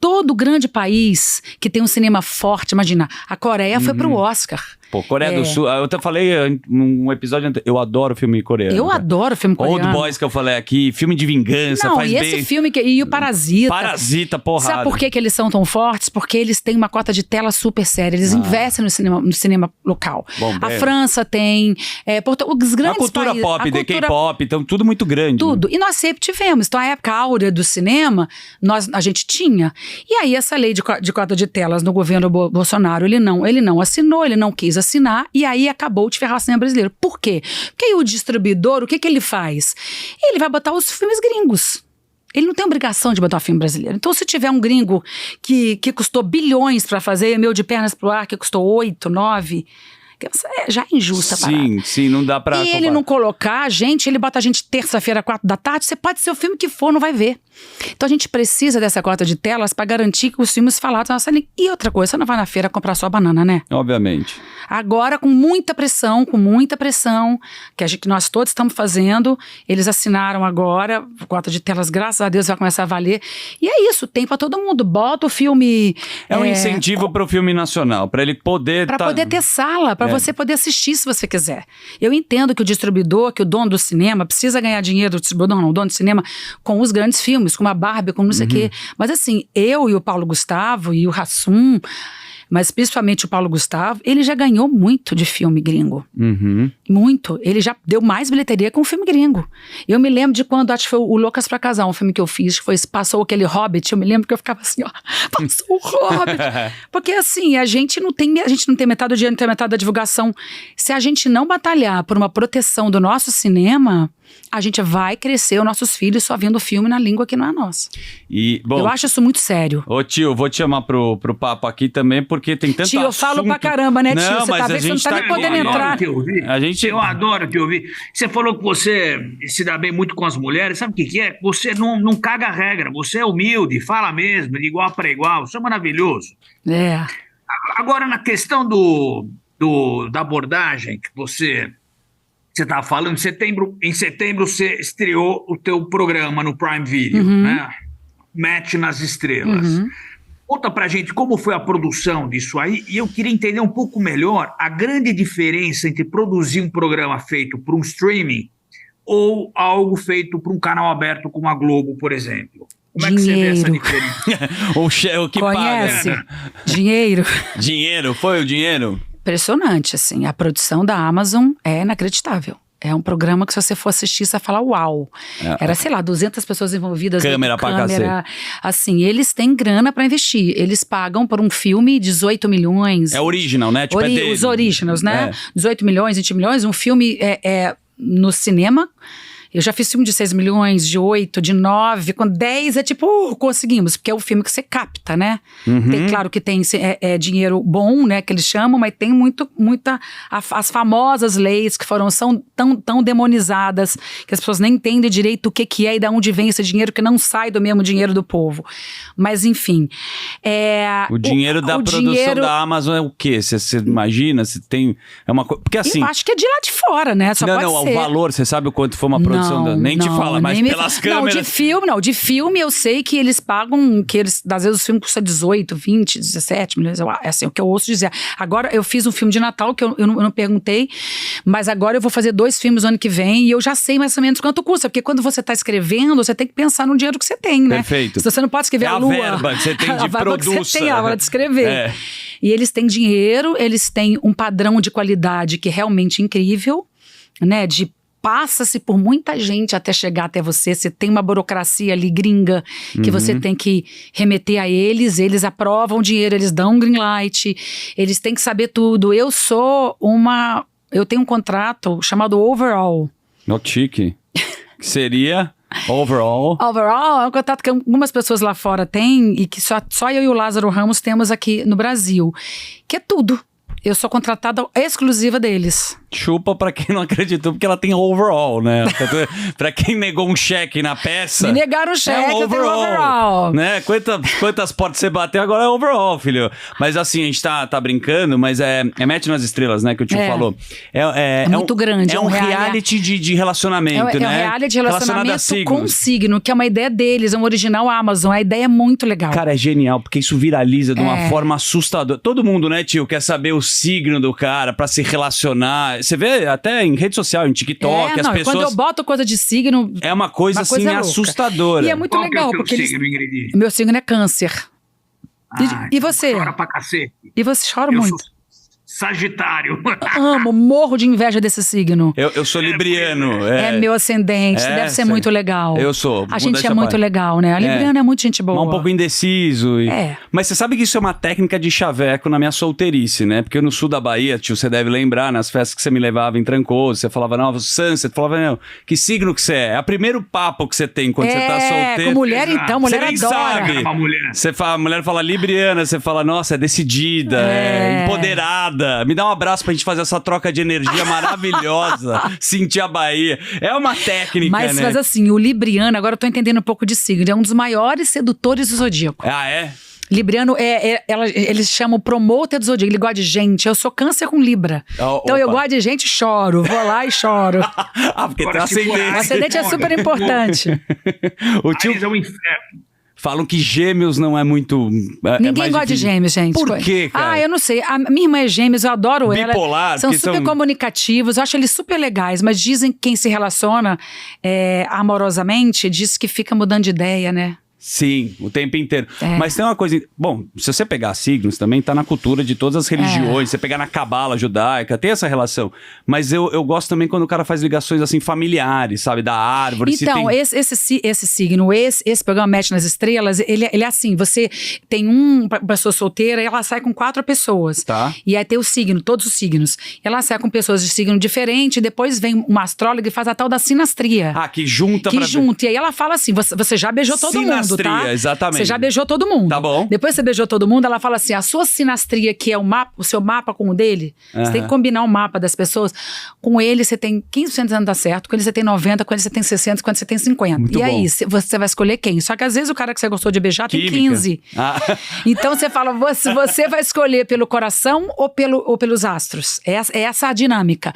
Todo grande país que tem um cinema forte, imagina, a Coreia foi pro Oscar. Pô, Coreia do Sul, eu até falei num episódio anterior, eu adoro filme coreano. Eu cara. adoro filme coreano. Old Boys que eu falei aqui, filme de vingança, Não, faz e bem. esse filme, e o Parasita. Parasita, porrada. Sabe por que eles são tão fortes? Porque eles têm uma cota de tela super séria. Eles investem no cinema local. Bom, a França tem. Os grandes A cultura países, pop, a de cultura- K-pop, então tudo muito grande. Tudo. E nós sempre tivemos. Então, a época áurea do cinema, a gente tinha. E aí, essa lei de cota de telas no governo Bolsonaro, ele não assinou, ele não quis assinar, e aí acabou de ferrar o cinema brasileiro. Por quê? Porque aí o distribuidor, o que ele faz? Ele vai botar os filmes gringos. Ele não tem obrigação de botar filme brasileiro. Então, se tiver um gringo que custou bilhões para fazer, meu De Pernas pro Ar, que custou 8, 9... já é injusta a parada. Sim, não dá pra... E ele não colocar a gente, ele bota a gente terça-feira, 4 da tarde, você pode ser o filme que for, não vai ver. Então a gente precisa dessa cota de telas para garantir que os filmes falados na nossa língua. E outra coisa, você não vai na feira comprar só banana, né? Obviamente. Agora, com muita pressão, que nós todos estamos fazendo, eles assinaram agora, a cota de telas, graças a Deus, vai começar a valer. E é isso, tem para todo mundo. Bota o filme... É um incentivo pro filme nacional, para ele poder... Para poder ter sala, para você poder assistir se você quiser. Eu entendo que o distribuidor, que o dono do cinema, precisa ganhar dinheiro, o dono do cinema, com os grandes filmes, com uma Barbie, com não sei o quê. Mas assim, eu e o Paulo Gustavo e o Hassum, mas principalmente o Paulo Gustavo, ele já ganhou muito de filme gringo. Uhum. Muito. Ele já deu mais bilheteria que um filme gringo. Eu me lembro de quando, acho que foi o Loucas pra Casar, um filme que eu fiz, que passou aquele Hobbit, eu me lembro que eu ficava assim, ó, passou o Hobbit. Porque assim, a gente não tem metade do dinheiro, não tem metade da divulgação. Se a gente não batalhar por uma proteção do nosso cinema, a gente vai crescer os nossos filhos só vendo filme na língua que não é nossa. E, bom, eu acho isso muito sério. Ô tio, vou te chamar pro papo aqui também, porque tem tanto Tio, eu assunto. falo pra caramba, né, tio? Não, Você mas tá a vendo que gente você não tá nem tá podendo aqui, entrar. Eu adoro te ouvir. Você falou que você se dá bem muito com as mulheres. Sabe o que é? Você não caga a regra. Você é humilde, fala mesmo, de igual para igual. Isso é maravilhoso. É. Agora, na questão da abordagem que você estava falando, em setembro você estreou o teu programa no Prime Video, né? Match nas Estrelas. Conta pra gente como foi a produção disso aí, e eu queria entender um pouco melhor a grande diferença entre produzir um programa feito por um streaming ou algo feito por um canal aberto como a Globo, por exemplo. Como é que você vê essa diferença? O que Conhece? paga. Dinheiro. Dinheiro? Foi o dinheiro? Impressionante, assim. A produção da Amazon é inacreditável. É um programa que se você for assistir, você vai falar uau. Era, sei lá, 200 pessoas envolvidas. Câmera pra cacete. Assim, eles têm grana pra investir. Eles pagam por um filme 18 milhões. É original, né? Tipo, Os originals, né? 18 milhões, 20 milhões. Um filme no cinema. Eu já fiz filme de 6 milhões, de 8, de 9, com 10 é tipo, conseguimos, porque é o filme que você capta, né? Tem, claro que tem dinheiro bom, né, que eles chamam, mas tem as famosas leis que são tão demonizadas, que as pessoas nem entendem direito o que é e de onde vem esse dinheiro, que não sai do mesmo dinheiro do povo. Mas, enfim. O dinheiro da produção da Amazon é o quê? Você imagina? Você tem... É uma coisa... Porque assim... Eu acho que é de lá de fora, né? Só pode ser. O valor, você sabe o quanto foi uma produção? Nem te fala, mas pelas câmeras... De filme eu sei que eles pagam, às vezes o filme custa 18, 20, 17 milhões, é assim, o que eu ouço dizer. Agora eu fiz um filme de Natal que eu não perguntei, mas agora eu vou fazer 2 filmes no ano que vem e eu já sei mais ou menos quanto custa, porque quando você tá escrevendo, você tem que pensar no dinheiro que você tem, né? Perfeito. Se você não pode escrever a lua... verba que você tem de produção. Você tem a hora de escrever. E eles têm dinheiro, eles têm um padrão de qualidade que é realmente incrível, né, passa-se por muita gente até chegar até você. Você tem uma burocracia ali gringa que você tem que remeter a eles aprovam o dinheiro, eles dão um green light, eles têm que saber tudo. Eu tenho um contrato chamado Overall. Not chique. Que seria... Overall é um contrato que algumas pessoas lá fora têm e que só eu e o Lázaro Ramos temos aqui no Brasil, que é tudo. Eu sou contratada exclusiva deles. Chupa pra quem não acreditou, porque ela tem overall, né? Pra quem negou um cheque na peça... Me negaram um cheque, eu tenho overall. Né? Quantas portas você bateu, agora é overall, filho. Mas assim, a gente tá brincando, mas é Match nas Estrelas, né? Que o tio falou. É muito grande. É um reality de relacionamento, né? É um reality de relacionamento com signo, que é uma ideia deles, é um original Amazon. A ideia é muito legal. Cara, é genial, porque isso viraliza de uma forma assustadora. Todo mundo, né, tio, quer saber o signo do cara pra se relacionar. Você vê até em rede social, em TikTok, as pessoas... Quando eu boto coisa de signo... É uma coisa assim, assustadora. E é muito legal, porque... Meu signo é Câncer. E você? Chora pra cacete. E você chora muito? Sou Sagitário. Morro de inveja desse signo. Eu sou libriano. É meu ascendente, deve ser muito legal. Eu sou. A gente é muito legal, né? A libriana é muito gente boa. Um pouco indeciso. Mas você sabe que isso é uma técnica de chaveco na minha solteirice, né? Porque no sul da Bahia, tio, você deve lembrar, nas festas que você me levava em Trancoso, você falava, não, Sunset, falava, não, que signo que você é? É o primeiro papo que você tem quando você tá solteiro. Com mulher, então, mulher adora. Sabe. A mulher fala libriana, você fala, nossa, é decidida, é empoderada. Me dá um abraço pra gente fazer essa troca de energia maravilhosa. Sentir a Bahia. É uma técnica, mas, né? Mas assim, o libriano, agora eu tô entendendo um pouco de signo, é um dos maiores sedutores do zodíaco. Ah, é? Libriano, eles chamam promoter do zodíaco, ele gosta de gente. Eu sou Câncer com Libra. Então eu gosto de gente e choro. Vou lá e choro. Porque tem ascendente. O ascendente é super importante. O tio é um inferno. Falam que Gêmeos não é muito... Ninguém gosta de Gêmeos, gente. Por quê, cara? Eu não sei. A minha irmã é Gêmeos, eu adoro ela. Bipolar. São super comunicativos, eu acho eles super legais, mas dizem que quem se relaciona amorosamente diz que fica mudando de ideia, né? Sim, o tempo inteiro. Mas tem uma coisa... Bom, se você pegar signos também, tá na cultura de todas as religiões. Você pegar na cabala judaica, tem essa relação. Mas eu gosto também quando o cara faz ligações assim familiares, sabe? Da árvore. Então, esse signo, esse programa Match nas Estrelas, ele é assim, você tem uma pessoa solteira e ela sai com 4 pessoas. Tá. E aí tem o signo, todos os signos. Ela sai com pessoas de signo diferente e depois vem uma astróloga e faz a tal da sinastria. Ah, que junta Que junta. E aí ela fala assim, você já beijou todo mundo, tá? Exatamente. Você já beijou todo mundo. Tá bom. Depois você beijou todo mundo, ela fala assim, a sua sinastria, que é o seu mapa com o dele, você tem que combinar o mapa das pessoas. Com ele você tem 15% de dar certo, com ele você tem 90%, com ele você tem 60%, com ele você tem 50%. Muito e bom. aí, você vai escolher quem? Só que às vezes o cara que você gostou de beijar tem 15%. Então você fala, você vai escolher pelo coração ou pelos astros. Essa é a dinâmica.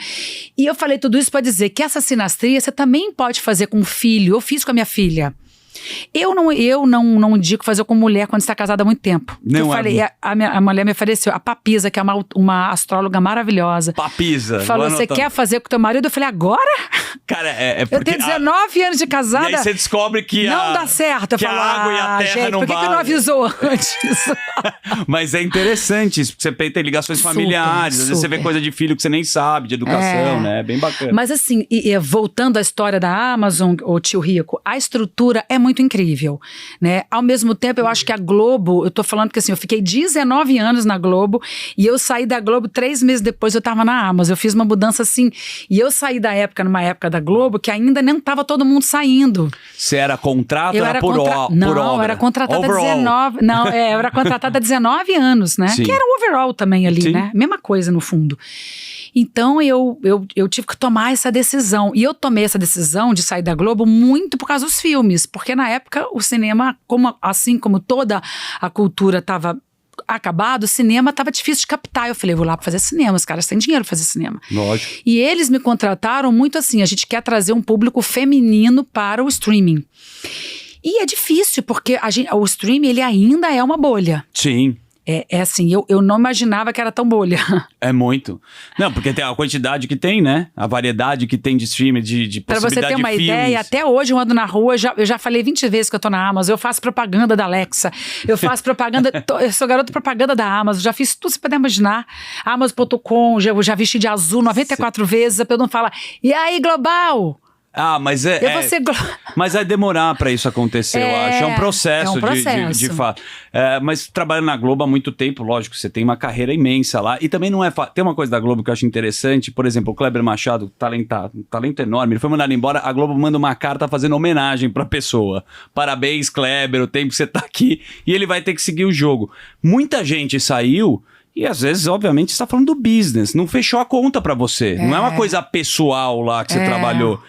E eu falei tudo isso para dizer que essa sinastria você também pode fazer com o filho. Eu fiz com a minha filha. Eu não indico fazer com mulher quando está casada há muito tempo. Eu falei, a mulher me ofereceu, a Papisa, que é uma astróloga maravilhosa. Papisa. Falou, você quer fazer com o teu marido? Eu falei, agora? Cara, porque... Eu tenho 19 anos de casada. E aí você descobre que não dá certo. Eu que falo, a água e a terra gente, não por que valem. não avisou antes? Mas é interessante isso, porque você tem ligações familiares, às vezes você vê coisa de filho que você nem sabe, de educação, né? É bem bacana. Mas assim, voltando à história da Amazon, o Tio Rico, a estrutura é muito incrível, né? Ao mesmo tempo, eu acho que a Globo, eu tô falando que assim, eu fiquei 19 anos na Globo e eu saí da Globo 3 meses depois, eu tava na Amazon. Eu fiz uma mudança assim, e eu saí numa época da Globo que ainda nem tava todo mundo saindo. Você era contrato ou era por obra? Não, eu era contratada há 19... Não, eu era contratada há 19 anos, né? Sim. Que era um overall também ali, Sim. né? Mesma coisa no fundo. Então eu tive que tomar essa decisão. E eu tomei essa decisão de sair da Globo muito por causa dos filmes. Porque na época o cinema, assim como toda a cultura estava acabado, o cinema estava difícil de captar. Eu falei, vou lá para fazer cinema, os caras têm dinheiro para fazer cinema. Lógico. E eles me contrataram muito assim, a gente quer trazer um público feminino para o streaming. E é difícil, porque o streaming ele ainda é uma bolha. Sim. É assim, eu não imaginava que era tão bolha. É muito. Não, porque tem a quantidade que tem, né? A variedade que tem de streaming, de Pra possibilidade de filmes. você ter uma ideia, até hoje eu ando na rua, eu já falei 20 vezes que eu tô na Amazon, eu faço propaganda da Alexa, eu faço propaganda, eu sou garota propaganda da Amazon, já fiz tudo que você puder imaginar. Amazon.com, eu já vesti de azul 94 vezes, a pessoa não fala, e aí, Global? Ah, mas mas vai demorar para isso acontecer, eu acho. É um processo, de fato. Mas trabalhando na Globo há muito tempo, lógico, você tem uma carreira imensa lá. E também não é fácil. Tem uma coisa da Globo que eu acho interessante, por exemplo, o Kleber Machado, um talento enorme, ele foi mandado embora, a Globo manda uma carta fazendo homenagem pra pessoa. Parabéns, Kleber, o tempo que você tá aqui. E ele vai ter que seguir o jogo. Muita gente saiu... E às vezes, obviamente, você está falando do business. Não fechou a conta para você. Não é uma coisa pessoal lá que você trabalhou.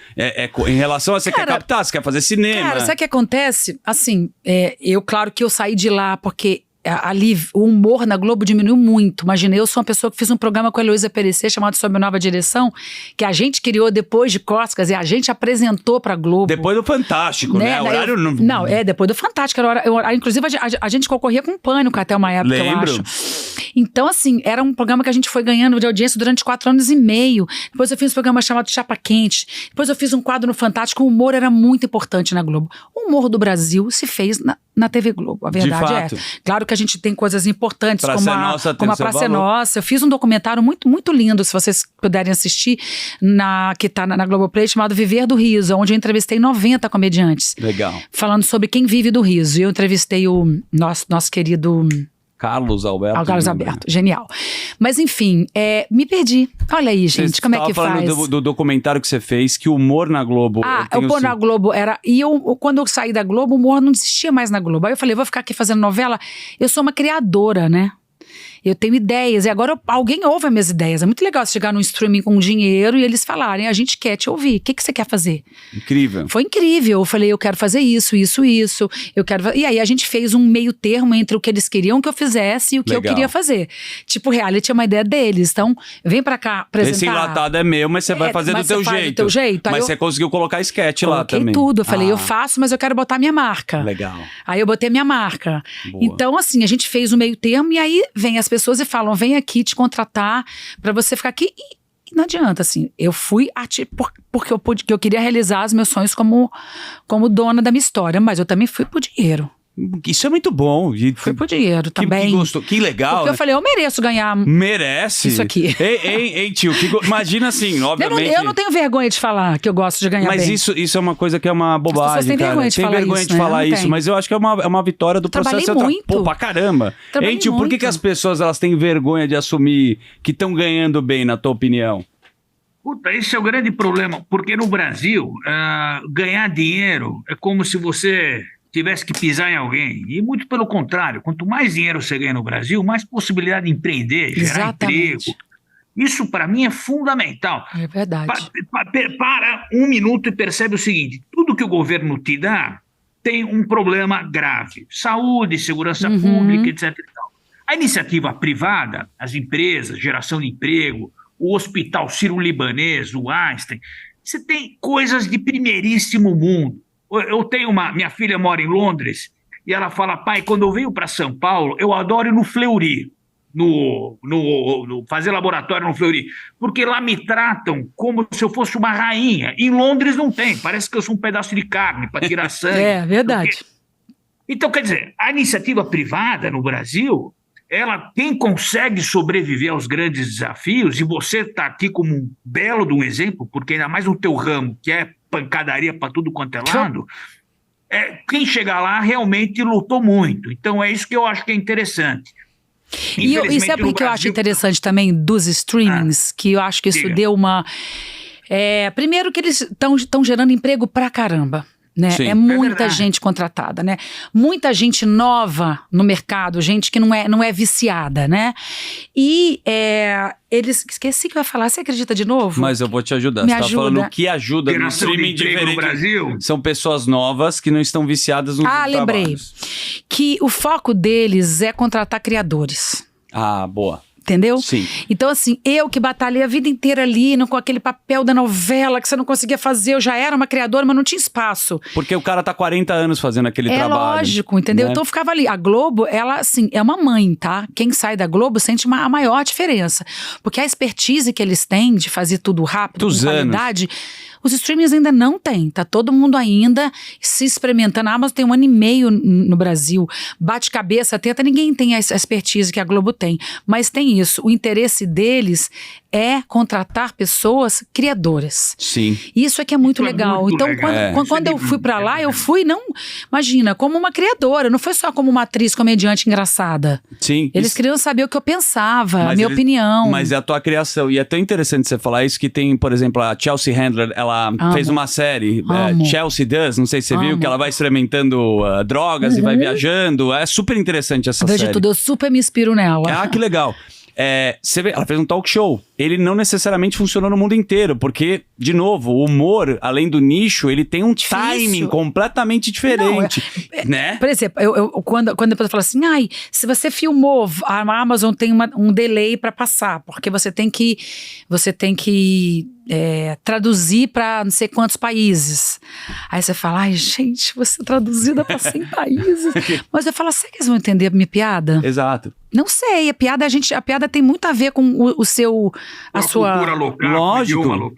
Em relação a você quer captar, você quer fazer cinema. Cara, sabe o que acontece? Assim, claro que eu saí de lá porque... Ali, o humor na Globo diminuiu muito. Imagina, eu sou uma pessoa que fiz um programa com a Heloísa Perecer chamado Sob Nova Direção, que a gente criou depois de Cócegas e a gente apresentou pra Globo. Depois do Fantástico, né? O horário não, depois do Fantástico. Inclusive, a gente concorria com Pânico até uma época, Lembro. eu acho. Então, assim, era um programa que a gente foi ganhando de audiência durante 4 anos e meio. Depois eu fiz um programa chamado Chapa Quente. Depois eu fiz um quadro no Fantástico. O humor era muito importante na Globo. O humor do Brasil se fez na TV Globo, a verdade é. Claro que a gente tem coisas importantes, como a Praça é Nossa. Eu fiz um documentário muito, muito lindo, se vocês puderem assistir, que está na Globoplay, chamado Viver do Riso, onde eu entrevistei 90 comediantes. Legal. Falando sobre quem vive do riso. E eu entrevistei o nosso querido... Carlos Alberto. Carlos Alberto, genial. Mas enfim, me perdi. Olha aí, gente, como é que faz? Você estava falando do documentário que você fez, que o humor na Globo... o humor na Globo era... E quando eu saí da Globo, o humor não existia mais na Globo. Aí eu falei, vou ficar aqui fazendo novela. Eu sou uma criadora, né? Eu tenho ideias, e agora alguém ouve as minhas ideias. É muito legal você chegar num streaming com dinheiro e eles falarem, a gente quer te ouvir, o que você quer fazer? Incrível. Foi incrível, eu falei, eu quero fazer isso, eu quero... E aí a gente fez um meio termo entre o que eles queriam que eu fizesse e o que eu queria fazer. Tipo, reality é uma ideia deles, então vem pra cá apresentar. Esse enlatado é meu, mas você vai fazer do teu jeito. Mas você conseguiu colocar sketch lá também. Tudo, eu falei, eu faço, mas eu quero botar minha marca. Legal. Aí eu botei minha marca. Boa. Então, assim, a gente fez o meio termo e aí vem as pessoas e falam, vem aqui te contratar pra você ficar aqui E não adianta, assim, eu fui porque eu queria realizar os meus sonhos como dona da minha história, mas eu também fui por dinheiro. Isso é muito bom. Fui por dinheiro também. Que gostoso, que legal. Porque eu falei, eu mereço ganhar isso aqui. Ei, tio, imagina assim, obviamente. Eu não tenho vergonha de falar que eu gosto de ganhar mas bem. Isso é uma coisa que é uma bobagem, As pessoas têm cara. vergonha de Tem falar vergonha isso, de né? falar Não isso, tem. mas eu acho que é uma vitória do processo. Trabalhei muito. Pô, pra caramba. Trabalhei Ei, tio, por que muito. as pessoas elas têm vergonha de assumir que estão ganhando bem, na tua opinião? Puta, esse é o grande problema, porque no Brasil, ganhar dinheiro é como se você tivesse que pisar em alguém. E muito pelo contrário, quanto mais dinheiro você ganha no Brasil, mais possibilidade de empreender, gerar Exatamente. emprego. Isso, para mim, é fundamental. É verdade. Para um minuto e percebe o seguinte: tudo que o governo te dá tem um problema grave. Saúde, segurança pública, etc. e tal. A iniciativa privada, as empresas, geração de emprego, o Hospital Sírio-Libanês, o Einstein, você tem coisas de primeiríssimo mundo. Eu tenho minha filha mora em Londres e ela fala, pai, quando eu venho para São Paulo, eu adoro ir no Fleury, fazer laboratório no Fleury, porque lá me tratam como se eu fosse uma rainha. Em Londres não tem, parece que eu sou um pedaço de carne para tirar sangue. É verdade. Então, quer dizer, a iniciativa privada no Brasil, quem consegue sobreviver aos grandes desafios, e você está aqui como um belo de um exemplo, porque ainda mais no teu ramo, que é pancadaria para tudo quanto é lado, quem chega lá realmente lutou muito. Então é isso que eu acho que é interessante. E sabe o que eu acho interessante também dos streamings? Que eu acho que isso deu uma... primeiro que eles estão gerando emprego pra caramba. Né? Sim, é muita gente contratada, né? Muita gente nova no mercado, gente que não é viciada, né? E eles... Esqueci que eu ia falar, você acredita de novo? Mas eu vou te ajudar. Me você ajuda. tá falando o que ajuda no Geração de streaming emprego diferente. no Brasil. São pessoas novas que não estão viciadas nos lembrei. trabalhos. Que o foco deles é contratar criadores. Ah, boa. Entendeu? Sim. Então, assim, eu que batalhei a vida inteira ali, com aquele papel da novela que você não conseguia fazer, eu já era uma criadora, mas não tinha espaço. Porque o cara tá 40 anos fazendo aquele trabalho. É lógico, entendeu? Né? Então eu ficava ali. A Globo, ela, assim, é uma mãe, tá? Quem sai da Globo sente a maior diferença. Porque a expertise que eles têm de fazer tudo rápido, com qualidade, os streamings ainda não têm. Tá todo mundo ainda se experimentando. A Amazon tem 1 ano e meio no Brasil. Bate cabeça, tenta. Ninguém tem a expertise que a Globo tem. Mas tem isso. O interesse deles é contratar pessoas criadoras. Sim. Isso é que é muito Isso é legal. muito Então, legal. quando eu fui pra lá, eu fui, não... Imagina, como uma criadora. Não foi só como uma atriz comediante engraçada. Sim. Eles queriam saber o que eu pensava, a minha eles, opinião. Mas é a tua criação. E é tão interessante você falar isso, que tem, por exemplo, a Chelsea Handler, ela fez uma série, Chelsea Does, não sei se você viu, que ela vai experimentando drogas e vai viajando. É super interessante essa série. Veja tudo, eu super me inspiro nela. Ah, que legal. Você vê, ela fez um talk show. Ele não necessariamente funcionou no mundo inteiro, porque, de novo, o humor, além do nicho, ele tem um timing completamente diferente, né? Por exemplo, quando a pessoa fala assim, se você filmou, a Amazon tem um delay para passar, porque você tem que traduzir para não sei quantos países. Aí você fala, gente, você traduzida para 100 países. Mas eu falo, será que eles vão entender a minha piada? Exato. Não sei, a piada tem muito a ver com a sua cultura local, lógico. idioma local.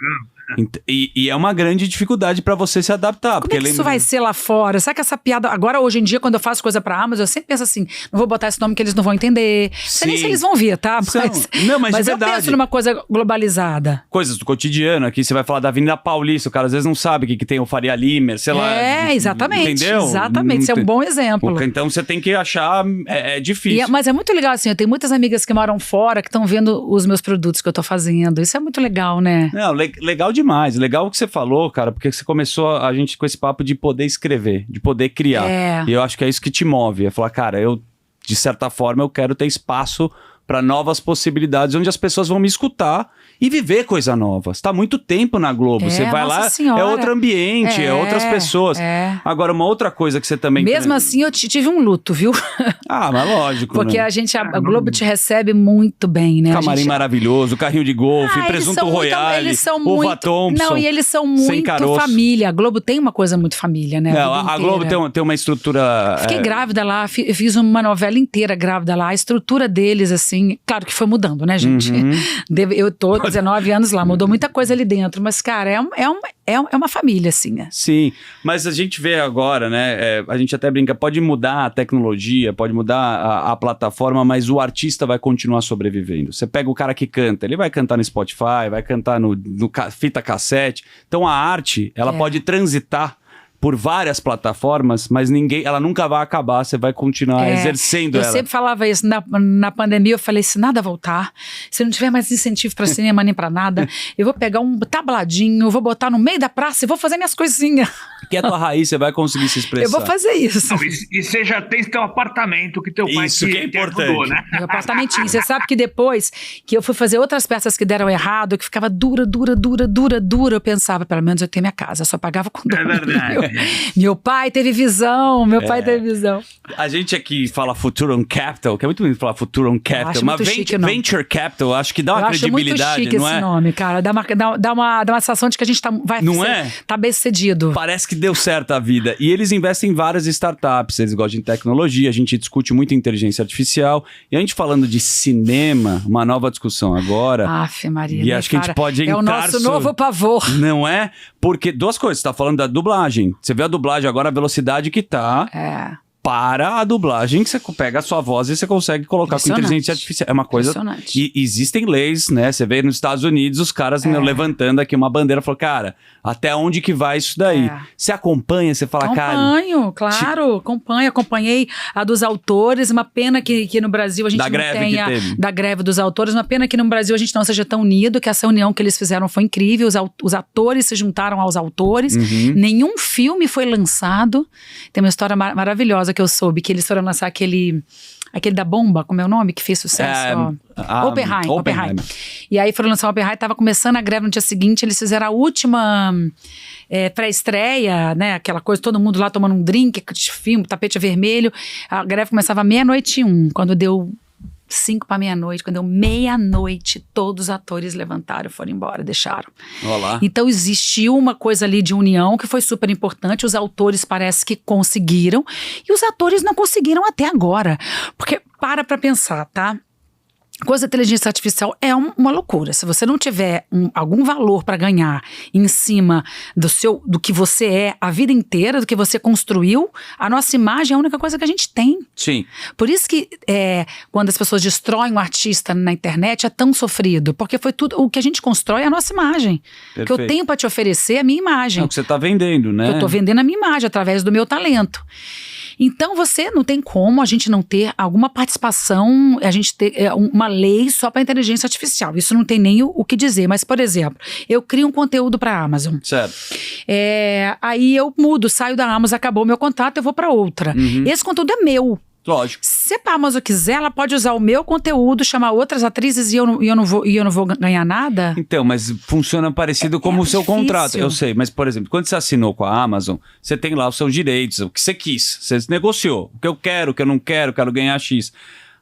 E é uma grande dificuldade pra você se adaptar. Como é que isso vai ser lá fora? Será que essa piada... Agora, hoje em dia, quando eu faço coisa pra Amazon, eu sempre penso assim, não vou botar esse nome que eles não vão entender. Não sei nem se eles vão ver, tá? Mas é eu penso numa coisa globalizada. Coisas do cotidiano. Aqui você vai falar da Avenida Paulista, o cara às vezes não sabe o que tem o Faria Limer, sei lá. Exatamente. Entendeu? Exatamente, isso é um bom exemplo. Então você tem que achar... É difícil. Mas é muito legal, assim, eu tenho muitas amigas que moram fora, que estão vendo os meus produtos que eu tô fazendo. Isso é muito legal, né? Não, legal demais. Legal o que você falou, cara, porque você começou a gente com esse papo de poder escrever, de poder criar. E eu acho que é isso que te move. É falar, cara, de certa forma, eu quero ter espaço para novas possibilidades, onde as pessoas vão me escutar e viver coisa nova. Você tá há muito tempo na Globo, você vai lá, senhora. É outro ambiente, é outras pessoas. Agora, uma outra coisa que você também... Mesmo assim, eu tive um luto, viu? Mas lógico. Porque né? a Globo te recebe muito bem, né? Camarim maravilhoso, carrinho de golfe, presunto royale, uva Thompson. Não, e eles são muito família. A Globo tem uma coisa muito família, né? A Globo tem uma estrutura... Fiquei grávida lá, fiz uma novela inteira grávida lá. A estrutura deles, assim, assim, claro que foi mudando, né, gente? Eu tô 19 anos lá, mudou muita coisa ali dentro, mas, cara, é uma família, assim, né? Sim, mas a gente vê agora, né, a gente até brinca, pode mudar a tecnologia, pode mudar a plataforma, mas o artista vai continuar sobrevivendo. Você pega o cara que canta, ele vai cantar no Spotify, vai cantar no fita cassete, então a arte, ela pode transitar por várias plataformas, mas ela nunca vai acabar, você vai continuar exercendo ela. Eu sempre falava isso, na pandemia eu falei, se nada voltar, se não tiver mais incentivo para cinema nem para nada, eu vou pegar um tabladinho, vou botar no meio da praça e vou fazer minhas coisinhas. Que é a tua raiz, você vai conseguir se expressar. Eu vou fazer isso. Não, e você já tem teu apartamento que teu pai Isso que é importante. ajudou, né? Meu apartamentinho. Você sabe que depois que eu fui fazer outras peças que deram errado, que ficava dura, eu pensava, pelo menos eu tenho minha casa, eu só pagava com dor. É verdade. Meu pai teve visão, A gente aqui fala Futurum Capital, que é muito bonito falar Futurum Capital, mas Venture Capital, acho que dá uma credibilidade, acho muito chique não esse é? nome, cara. Dá uma sensação de que a gente tá bem cedido. Parece que deu certo a vida. E eles investem em várias startups, eles gostam de tecnologia, a gente discute muito inteligência artificial, e a gente falando de cinema, uma nova discussão agora. Aff, Maria. E acho que a gente pode entrar... É o nosso novo pavor. Não é? Porque duas coisas, você tá falando da dublagem. Você vê a dublagem agora, a velocidade que tá... Para a dublagem, que você pega a sua voz e você consegue colocar com inteligência artificial. É uma coisa... E existem leis, né? Você vê nos Estados Unidos os caras levantando aqui uma bandeira e falando, cara, até onde que vai isso daí? Você acompanha, você fala, cara... Acompanhei a dos autores, uma pena que no Brasil a gente não tenha... Da greve dos autores, uma pena que no Brasil a gente não seja tão unido, que essa união que eles fizeram foi incrível, os atores se juntaram aos autores, nenhum filme foi lançado, tem uma história maravilhosa que eu soube, que eles foram lançar aquele da bomba, como é o nome, que fez sucesso? Oppenheimer. E aí foram lançar o Oppenheimer, tava começando a greve no dia seguinte, eles fizeram a última pré-estreia, né, aquela coisa, todo mundo lá tomando um drink, filme, tapete vermelho, a greve começava 00:01, quando deu 5 para meia-noite, quando deu meia-noite, todos os atores levantaram, foram embora, deixaram. Olá. Então existiu uma coisa ali de união que foi super importante, os autores parece que conseguiram, e os atores não conseguiram até agora, porque para pensar, tá? Coisa da inteligência artificial é uma loucura. Se você não tiver algum valor para ganhar em cima do que você é a vida inteira, do que você construiu, a nossa imagem é a única coisa que a gente tem. Sim. Por isso que quando as pessoas destroem um artista na internet é tão sofrido, porque foi tudo o que a gente constrói é a nossa imagem. O que eu tenho para te oferecer é a minha imagem. É o que você está vendendo, né? Eu estou vendendo a minha imagem através do meu talento. Então, você não tem como a gente não ter alguma participação, a gente ter uma lei só para inteligência artificial. Isso não tem nem o que dizer. Mas, por exemplo, eu crio um conteúdo para a Amazon. Certo. Aí eu mudo, saio da Amazon, acabou o meu contrato, eu vou para outra. Esse conteúdo é meu. Lógico. Se a Amazon quiser, ela pode usar o meu conteúdo, chamar outras atrizes e eu não vou ganhar nada? Então, mas funciona parecido como o seu contrato. Eu sei, mas, por exemplo, quando você assinou com a Amazon, você tem lá os seus direitos, o que você quis. Você negociou. O que eu quero, o que eu não quero ganhar X.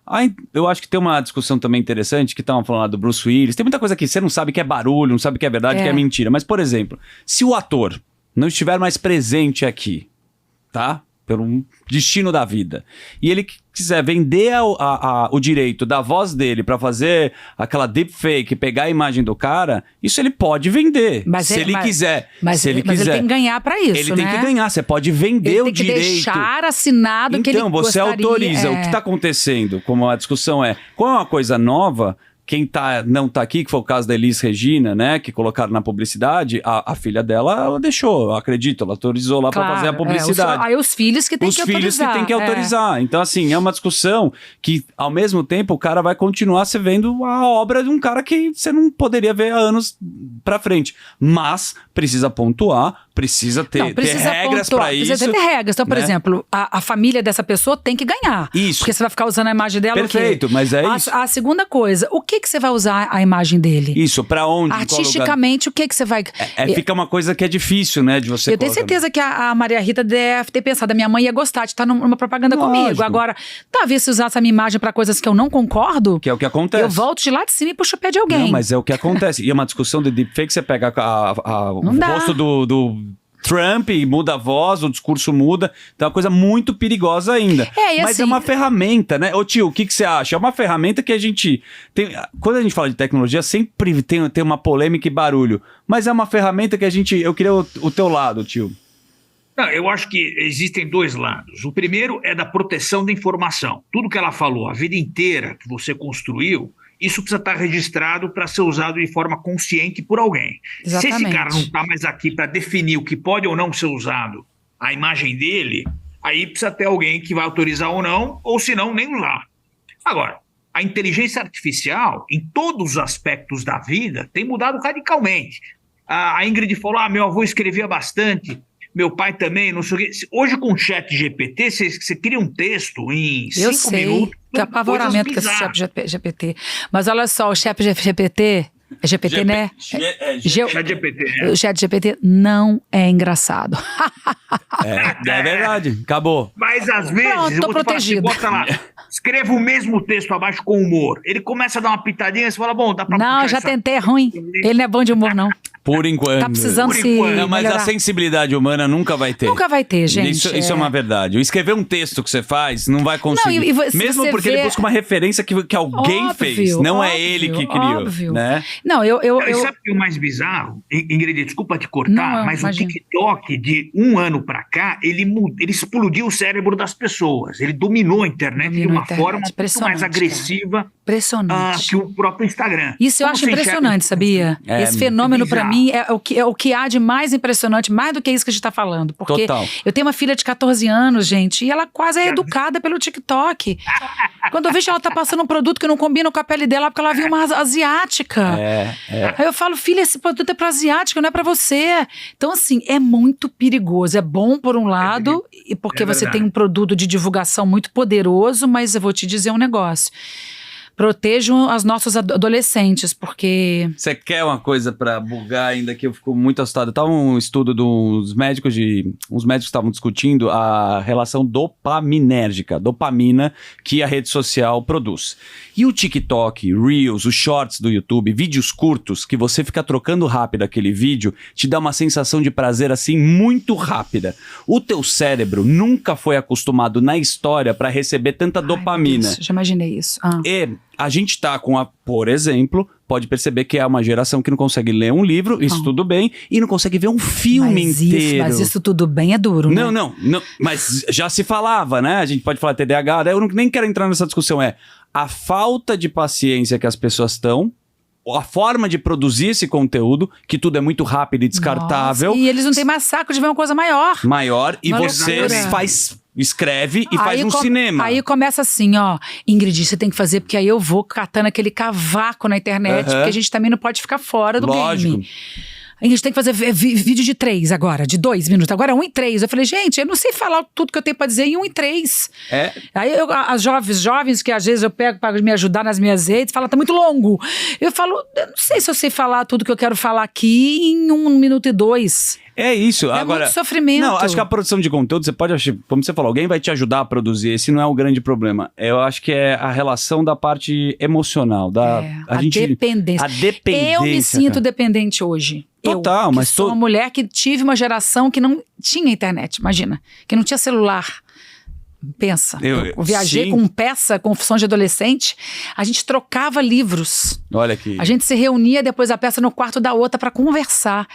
Aí, eu acho que tem uma discussão também interessante, que estavam falando lá do Bruce Willis. Tem muita coisa que você não sabe que é barulho, não sabe que é verdade, que é mentira. Mas, por exemplo, se o ator não estiver mais presente aqui, tá? Pelo destino da vida, e ele quiser vender o direito da voz dele para fazer aquela deepfake, pegar a imagem do cara, isso ele pode vender, se ele quiser. Mas ele tem que ganhar para isso, ele tem que ganhar, você pode vender o direito. Ele tem que deixar assinado então, que ele gostaria. Então, você autoriza. O que está acontecendo, como a discussão como é uma coisa nova, quem não tá aqui, que foi o caso da Elis Regina, né, que colocaram na publicidade, a filha dela, ela deixou, eu acredito, ela autorizou lá para fazer a publicidade. Aí os filhos que tem que autorizar. Os filhos que tem que autorizar. Então, assim, é uma discussão que, ao mesmo tempo, o cara vai continuar se vendo a obra de um cara que você não poderia ver há anos pra frente. Mas precisa pontuar, precisa ter regras para isso. Precisa ter regras. Então, por exemplo, a família dessa pessoa tem que ganhar. Isso. Porque você vai ficar usando a imagem dela. Perfeito, mas é isso. A segunda coisa, o que você vai usar a imagem dele? Isso, pra onde? Artisticamente, o que você vai... Fica uma coisa que é difícil, né, de você Eu tenho certeza que a Maria Rita deve ter pensado, a minha mãe ia gostar de estar numa propaganda comigo. Agora, talvez se usasse a minha imagem pra coisas que eu não concordo... Que é o que acontece. Eu volto de lá de cima e puxo o pé de alguém. Não, mas é o que acontece. E é uma discussão de deepfake, você pega o rosto do Trump e muda a voz, o discurso muda. Então é uma coisa muito perigosa ainda. E Mas assim, é uma ferramenta, né? Ô tio, o que você acha? É uma ferramenta que a gente tem... Quando a gente fala de tecnologia, sempre tem uma polêmica e barulho. Mas é uma ferramenta que a gente... Eu queria o teu lado, tio. Não, eu acho que existem dois lados. O primeiro é da proteção da informação. Tudo que ela falou, a vida inteira que você construiu, isso precisa estar registrado para ser usado de forma consciente por alguém. Exatamente. Se esse cara não está mais aqui para definir o que pode ou não ser usado, a imagem dele, aí precisa ter alguém que vai autorizar ou não, ou se não, nem usar. Agora, a inteligência artificial, em todos os aspectos da vida, tem mudado radicalmente. A Ingrid falou, meu avô escrevia bastante, meu pai também, não sei o quê. Hoje, com o chat GPT, você cria um texto em 5 minutos. Que apavoramento que esse chat GPT. Mas olha só, o chat GPT... É GPT, né? Chat GPT. O chat GPT não é engraçado. É verdade, acabou. Mas às vezes, Pronto, tô eu vou te falar, protegido. você bota lá, escreva o mesmo texto abaixo com humor. Ele começa a dar uma pitadinha e você fala, bom, dá pra... Não, já tentei, é ruim. Ele não é bom de humor, não. Por enquanto. Tá precisando Por se enquanto. Não, mas melhorar. a sensibilidade humana nunca vai ter. Nunca vai ter, gente. Isso é uma verdade. Escrever um texto que você faz, não vai conseguir. Não, e se mesmo você porque vê- ele busca uma referência que alguém Óbvio, fez. Não é óbvio, ele que criou. óbvio. Né? Não, E sabe o que é o mais bizarro? Ingrid, desculpa te cortar, Não, mas imagina. o TikTok, de 1 ano pra cá, ele explodiu o cérebro das pessoas. Ele dominou a internet Dominou de uma a internet. forma muito mais Impressionante, agressiva Impressionante. que o próprio Instagram. Isso eu Como acho você enxerga impressionante, isso? sabia? É, Esse fenômeno, pra bizarro. mim, é o que há de mais impressionante, mais do que isso que a gente tá falando. Porque Total. eu tenho uma filha de 14 anos, gente, e ela quase é educada pelo TikTok. Quando eu vejo ela tá passando um produto que não combina com a pele dela, porque ela viu uma asiática. Aí eu falo, filha, esse produto é pra asiática, não é pra você. Então, assim, é muito perigoso. É bom por um lado, e porque você verdade. tem um produto de divulgação muito poderoso, mas eu vou te dizer um negócio. Protejam os nossos adolescentes, porque... Você quer uma coisa pra bugar ainda que eu fico muito assustado? Tava um estudo dos médicos uns médicos estavam discutindo a relação dopaminérgica, dopamina que a rede social produz. E o TikTok, Reels, os shorts do YouTube, vídeos curtos que você fica trocando rápido aquele vídeo, te dá uma sensação de prazer assim muito rápida. O teu cérebro nunca foi acostumado na história pra receber tanta Ai, meu dopamina. Deus, já imaginei isso. Ah. E a gente tá por exemplo, pode perceber que é uma geração que não consegue ler um livro, isso tudo bem, e não consegue ver um filme inteiro. Mas isso tudo bem é duro, né? Não, mas já se falava, né? A gente pode falar TDAH, eu nem quero entrar nessa discussão, é a falta de paciência que as pessoas estão, a forma de produzir esse conteúdo, que tudo é muito rápido e descartável, Nossa, e eles não têm mais saco de ver uma coisa maior. maior, e Uma você loucura. escreve e faz Aí um cinema. Aí começa assim, ó, Ingrid, você tem que fazer, porque aí eu vou catando aquele cavaco na internet, Aham. porque a gente também não pode ficar fora do Lógico. game. A gente tem que fazer vídeo de 3 agora, de 2 minutos, agora 1 em 3. Eu falei, gente, eu não sei falar tudo que eu tenho pra dizer em 1 em 3. É. Aí as jovens que às vezes eu pego pra me ajudar nas minhas redes, falam, tá muito longo. Eu falo, eu não sei se eu sei falar tudo que eu quero falar aqui em 1 minuto e 2. É isso. Agora, muito sofrimento. Não, acho que a produção de conteúdo, você pode achar, como você falou, alguém vai te ajudar a produzir, esse não é o grande problema. Eu acho que é a relação da parte emocional, a dependência. A dependência. Eu me sinto cara. dependente hoje. Total, eu, que mas sou uma mulher que tive uma geração que não tinha internet, imagina, que não tinha celular. Pensa, eu viajei sim. com peça, com funções de adolescente, a gente trocava livros. Olha aqui. A gente se reunia depois da peça no quarto da outra para conversar.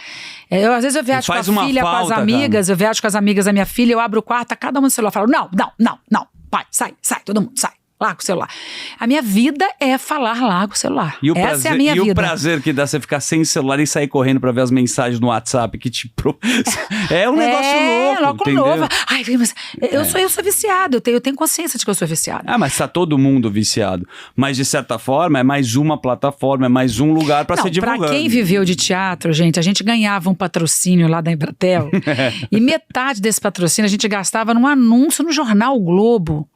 Às vezes eu viajo com a filha, com as amigas, eu viajo com as amigas da minha filha, eu abro o quarto, tá cada um no celular, falo, não, pai, sai, todo mundo, sai. Larga o celular. A minha vida é falar larga o celular. Essa é a minha vida. E o prazer que dá você ficar sem celular e sair correndo pra ver as mensagens no WhatsApp que te... É um negócio louco, entendeu? Novo. Ai, mas eu sou viciado, eu tenho consciência de que eu sou viciado. Ah, mas tá todo mundo viciado. Mas, de certa forma, é mais uma plataforma, é mais um lugar pra ser divulgado. Pra quem viveu de teatro, gente, a gente ganhava um patrocínio lá da Embratel e metade desse patrocínio a gente gastava num anúncio no jornal o Globo,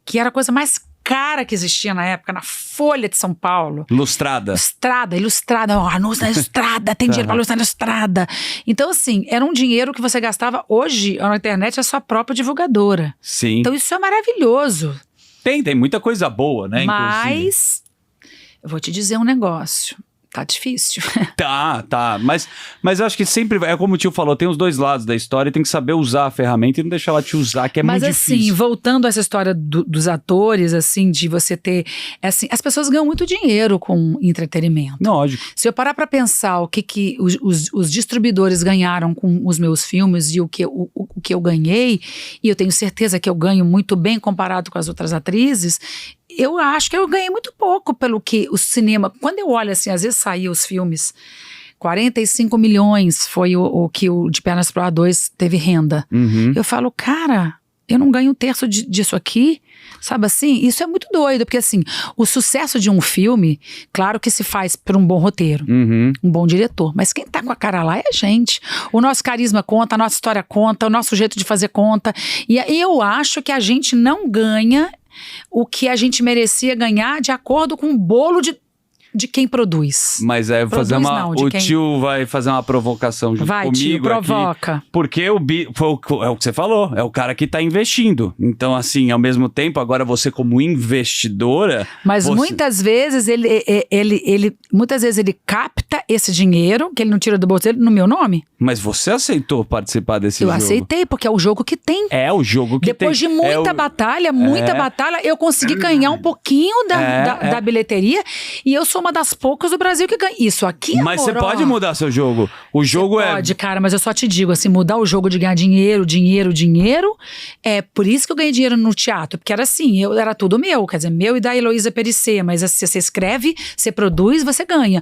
que era a coisa mais cara que existia na época, na Folha de São Paulo. Ilustrada. Ilustrada. Anúncio na Ilustrada, tem dinheiro pra anúncio na Ilustrada. Então, assim, era um dinheiro que você gastava hoje na internet, é a sua própria divulgadora. Sim. Então, isso é maravilhoso. Tem muita coisa boa, né? Mas, eu vou te dizer um negócio. Tá difícil. Tá. Mas eu acho que sempre, é como o tio falou, tem os dois lados da história e tem que saber usar a ferramenta e não deixar ela te usar, que é muito difícil. Mas assim, voltando a essa história dos atores, assim, de você ter... Assim, as pessoas ganham muito dinheiro com entretenimento. Lógico. Se eu parar pra pensar o que os distribuidores ganharam com os meus filmes e o que eu ganhei, e eu tenho certeza que eu ganho muito bem comparado com as outras atrizes, eu acho que eu ganhei muito pouco pelo que o cinema... Quando eu olho assim, às vezes saíam os filmes, 45 milhões foi o que o De Pernas pro Ar 2 teve renda. Uhum. Eu falo, cara, eu não ganho um terço disso aqui, sabe assim? Isso é muito doido, porque assim, o sucesso de um filme, claro que se faz por um bom roteiro, um bom diretor, mas quem tá com a cara lá é a gente. O nosso carisma conta, a nossa história conta, o nosso jeito de fazer conta, e eu acho que a gente não ganha o que a gente merecia ganhar de acordo com o bolo de quem produz. Mas é fazer tio vai fazer uma provocação junto comigo tio, provoca. Aqui, porque é o que você falou, é o cara que tá investindo. Então, assim, ao mesmo tempo, agora você como investidora... Mas muitas vezes muitas vezes ele capta esse dinheiro, que ele não tira do bolso dele, no meu nome. Mas você aceitou participar desse jogo? Eu aceitei, porque é o jogo que tem. É o jogo que Depois tem. Depois de muita batalha, eu consegui ganhar um pouquinho da bilheteria, e eu sou uma das poucas do Brasil que ganha. Isso aqui, Mas amor, você pode mudar seu jogo. O jogo Pode, cara, mas eu só te digo, assim, mudar o jogo de ganhar dinheiro, é por isso que eu ganhei dinheiro no teatro, porque era assim, era tudo meu, quer dizer, meu e da Heloísa Perissé, mas assim, você escreve, você produz, você ganha.